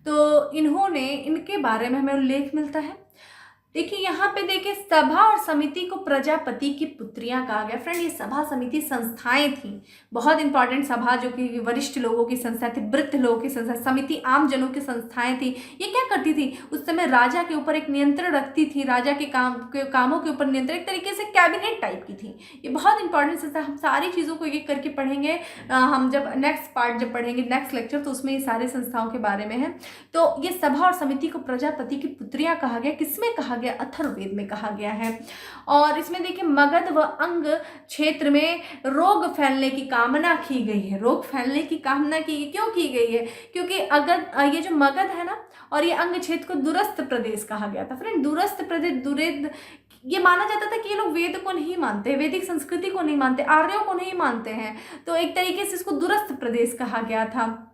Speaker 1: तो इनके बारे में हमें उल्लेख मिलता है। देखिए यहाँ पे देखिए सभा और समिति को प्रजापति की पुत्रियां कहा गया। फ्रेंड ये सभा समिति संस्थाएं थी, बहुत इंपॉर्टेंट सभा जो कि वरिष्ठ लोगों की संस्था थी, वृद्ध लोगों की संस्था, समिति आम जनों की संस्थाएं थी। ये क्या करती थी? उस समय राजा के ऊपर एक नियंत्रण रखती थी, राजा के कामों के ऊपर नियंत्रण, एक तरीके से कैबिनेट टाइप की थी। ये बहुत इंपॉर्टेंट संस्था। हम सारी चीज़ों को एक करके पढ़ेंगे, हम जब नेक्स्ट पार्ट जब पढ़ेंगे, नेक्स्ट लेक्चर, तो उसमें ये सारे संस्थाओं के बारे में है। तो ये सभा और समिति को प्रजापति की पुत्रियां कहा गया। किसमें कहा गया, अथर्ववेद में कहा गया है। और इसमें देखिए मगध व अंग क्षेत्र में रोग फैलने की कामना की गई है। रोग फैलने की कामना की क्यों की गई है? क्योंकि अगर ये जो मगध है ना और ये अंग क्षेत्र को दूरस्थ प्रदेश कहा गया था। फ्रेंड दूरस्थ प्रदेश, दूरेद, ये माना जाता था कि ये लोग वेद को नहीं मानते, वैदिक संस्कृति को नहीं मानते, आर्यों को नहीं मानते हैं, तो एक तरीके से इसको दूरस्थ प्रदेश कहा गया था,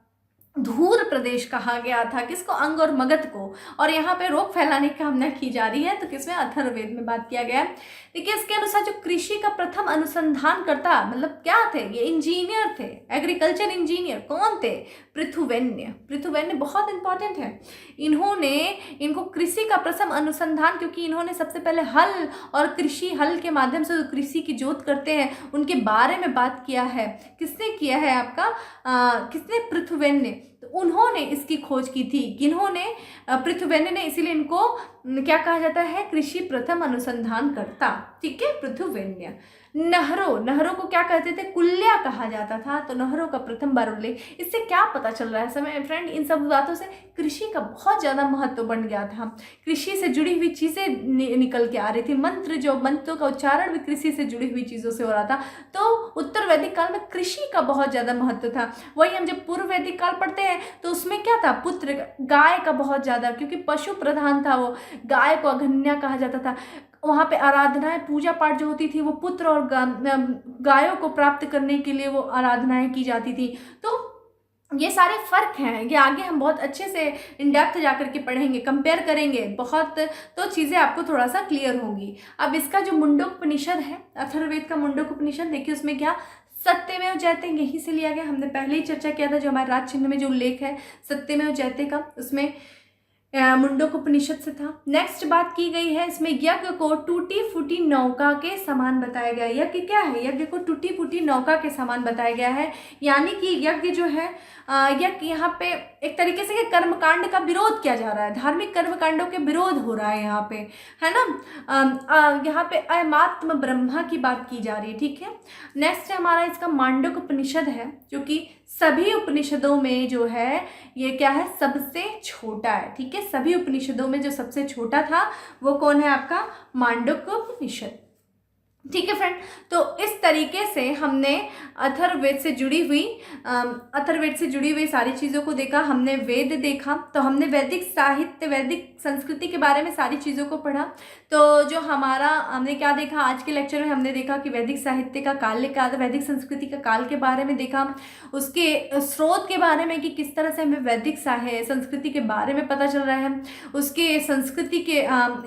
Speaker 1: धूर प्रदेश कहा गया था। किसको? अंग और मगध को। और यहाँ पे रोग फैलाने की कामना की जा रही है, तो किसमें? अथर्ववेद में बात किया गया है। देखिए इसके अनुसार जो कृषि का प्रथम अनुसंधानकर्ता मतलब क्या थे? ये इंजीनियर थे, एग्रीकल्चर इंजीनियर। कौन थे? पृथुवैन्य। पृथुवैन्य बहुत इंपॉर्टेंट है। इनको कृषि का प्रथम अनुसंधान, क्योंकि इन्होंने सबसे पहले हल और कृषि, हल के माध्यम से जो कृषि की जोत करते हैं उनके बारे में बात किया है। किसने किया है आपका? किसने? पृथुवैन्य। तो उन्होंने इसकी खोज की थी। किन्होंने? पृथुवैन्य ने। इसीलिए इनको क्या कहा जाता है? कृषि प्रथम अनुसंधानकर्ता। ठीक है, पृथुवैन्य। नहरों को क्या कहते थे? कुल्या कहा जाता था। तो नहरों का प्रथम बार उल्लेख। इससे क्या पता चल रहा है समय फ्रेंड? इन सब बातों से कृषि का बहुत ज़्यादा महत्व बढ़ गया था। कृषि से जुड़ी हुई चीज़ें निकल के आ रही थी। मंत्रों का उच्चारण भी कृषि से जुड़ी हुई चीज़ों से हो रहा था। तो उत्तर वैदिक काल में कृषि का बहुत ज़्यादा महत्व था। वही हम जब पूर्व वैदिक काल पढ़ते हैं तो उसमें क्या था? पुत्र, गाय का बहुत ज़्यादा, क्योंकि पशु प्रधान था वो, गाय को अघन्या कहा जाता था। वहाँ पे आराधनाएं, पूजा पाठ जो होती थी वो पुत्र और गायों को प्राप्त करने के लिए वो आराधनाएं की जाती थी। तो ये सारे फर्क हैं, ये आगे हम बहुत अच्छे से इन डेप्थ जाकर के पढ़ेंगे, कंपेयर करेंगे बहुत, तो चीज़ें आपको थोड़ा सा क्लियर होंगी। अब इसका जो मुंडकोपनिषद है, अथर्ववेद का मुंडकोपनिषद, देखिए उसमें क्या? सत्यमेव जयते यहीं से लिया गया। हमने पहले ही चर्चा किया था, जो हमारे राज चिन्ह में जो उल्लेख है सत्यमेव जयते का, उसमें मुंडकोपनिषद से था। नेक्स्ट बात की गई है इसमें, यज्ञ को टूटी फूटी नौका के समान बताया गया। यज्ञ क्या है? यज्ञ को टूटी फूटी नौका के समान बताया गया है। यानी कि यज्ञ जो है, यज्ञ यहाँ पे एक तरीके से कर्मकांड का विरोध किया जा रहा है, धार्मिक कर्मकांडों के विरोध हो रहा है यहाँ पे, है ना। यहाँ पे अयमात्म ब्रह्मा की बात की जा रही है। ठीक है, नेक्स्ट हमारा इसका मांडुक उपनिषद है, जो कि सभी उपनिषदों में जो है ये क्या है? सबसे छोटा है। ठीक है, सभी उपनिषदों में जो सबसे छोटा था वो कौन है? आपका मांडुक उपनिषद। ठीक है फ्रेंड, तो इस तरीके से हमने अथर्ववेद से जुड़ी हुई सारी चीज़ों को देखा। हमने वेद देखा, तो हमने वैदिक साहित्य, वैदिक संस्कृति के बारे में सारी चीज़ों को पढ़ा। तो जो हमने क्या देखा आज के लेक्चर में? हमने देखा कि वैदिक साहित्य का काल, वैदिक संस्कृति का काल के बारे में देखा, उसके स्रोत के बारे में कि किस तरह से हमें वैदिक संस्कृति के बारे में पता चल रहा है, उसके संस्कृति के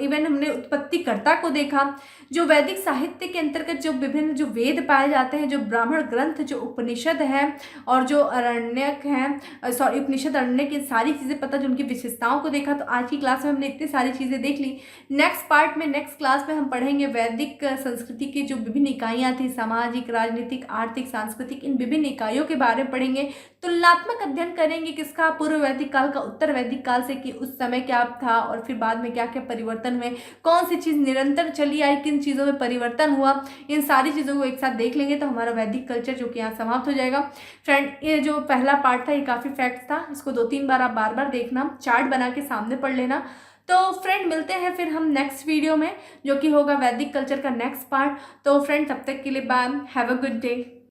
Speaker 1: इवन हमने उत्पत्तिकर्ता को देखा। जो वैदिक साहित्य के अंतर्गत जो विभिन्न जो वेद पाए जाते हैं, जो ब्राह्मण ग्रंथ, जो उपनिषद है और जो अरण्यक हैं, उपनिषद अरण्यक, की सारी चीज़ें पता, जो उनकी विशेषताओं को देखा। तो आज की क्लास में हमने इतनी सारी चीज़ें देख ली। नेक्स्ट क्लास में हम पढ़ेंगे वैदिक संस्कृति की जो विभिन्न इकाइयाँ थी, सामाजिक, राजनीतिक, आर्थिक, सांस्कृतिक, इन विभिन्न इकाइयों के बारे में पढ़ेंगे। तुलनात्मक अध्ययन करेंगे किसका? पूर्व वैदिक काल का उत्तर वैदिक काल से, कि उस समय क्या था और फिर बाद में क्या क्या परिवर्तन हुए, कौन सी चीज़ निरंतर चली आई, किन चीज़ों में परिवर्तन हुआ। इन सारी चीज़ों को एक साथ देख लेंगे तो हमारा वैदिक कल्चर जो कि यहाँ समाप्त हो जाएगा। फ्रेंड, ये जो पहला पार्ट था ये काफ़ी फैक्ट्स था, इसको 2-3 बार आप बार देखना, चार्ट बना के सामने पढ़ लेना। तो फ्रेंड मिलते हैं फिर हम नेक्स्ट वीडियो में, जो कि होगा वैदिक कल्चर का नेक्स्ट पार्ट। तो फ्रेंड तब तक के लिए bye, have a good day.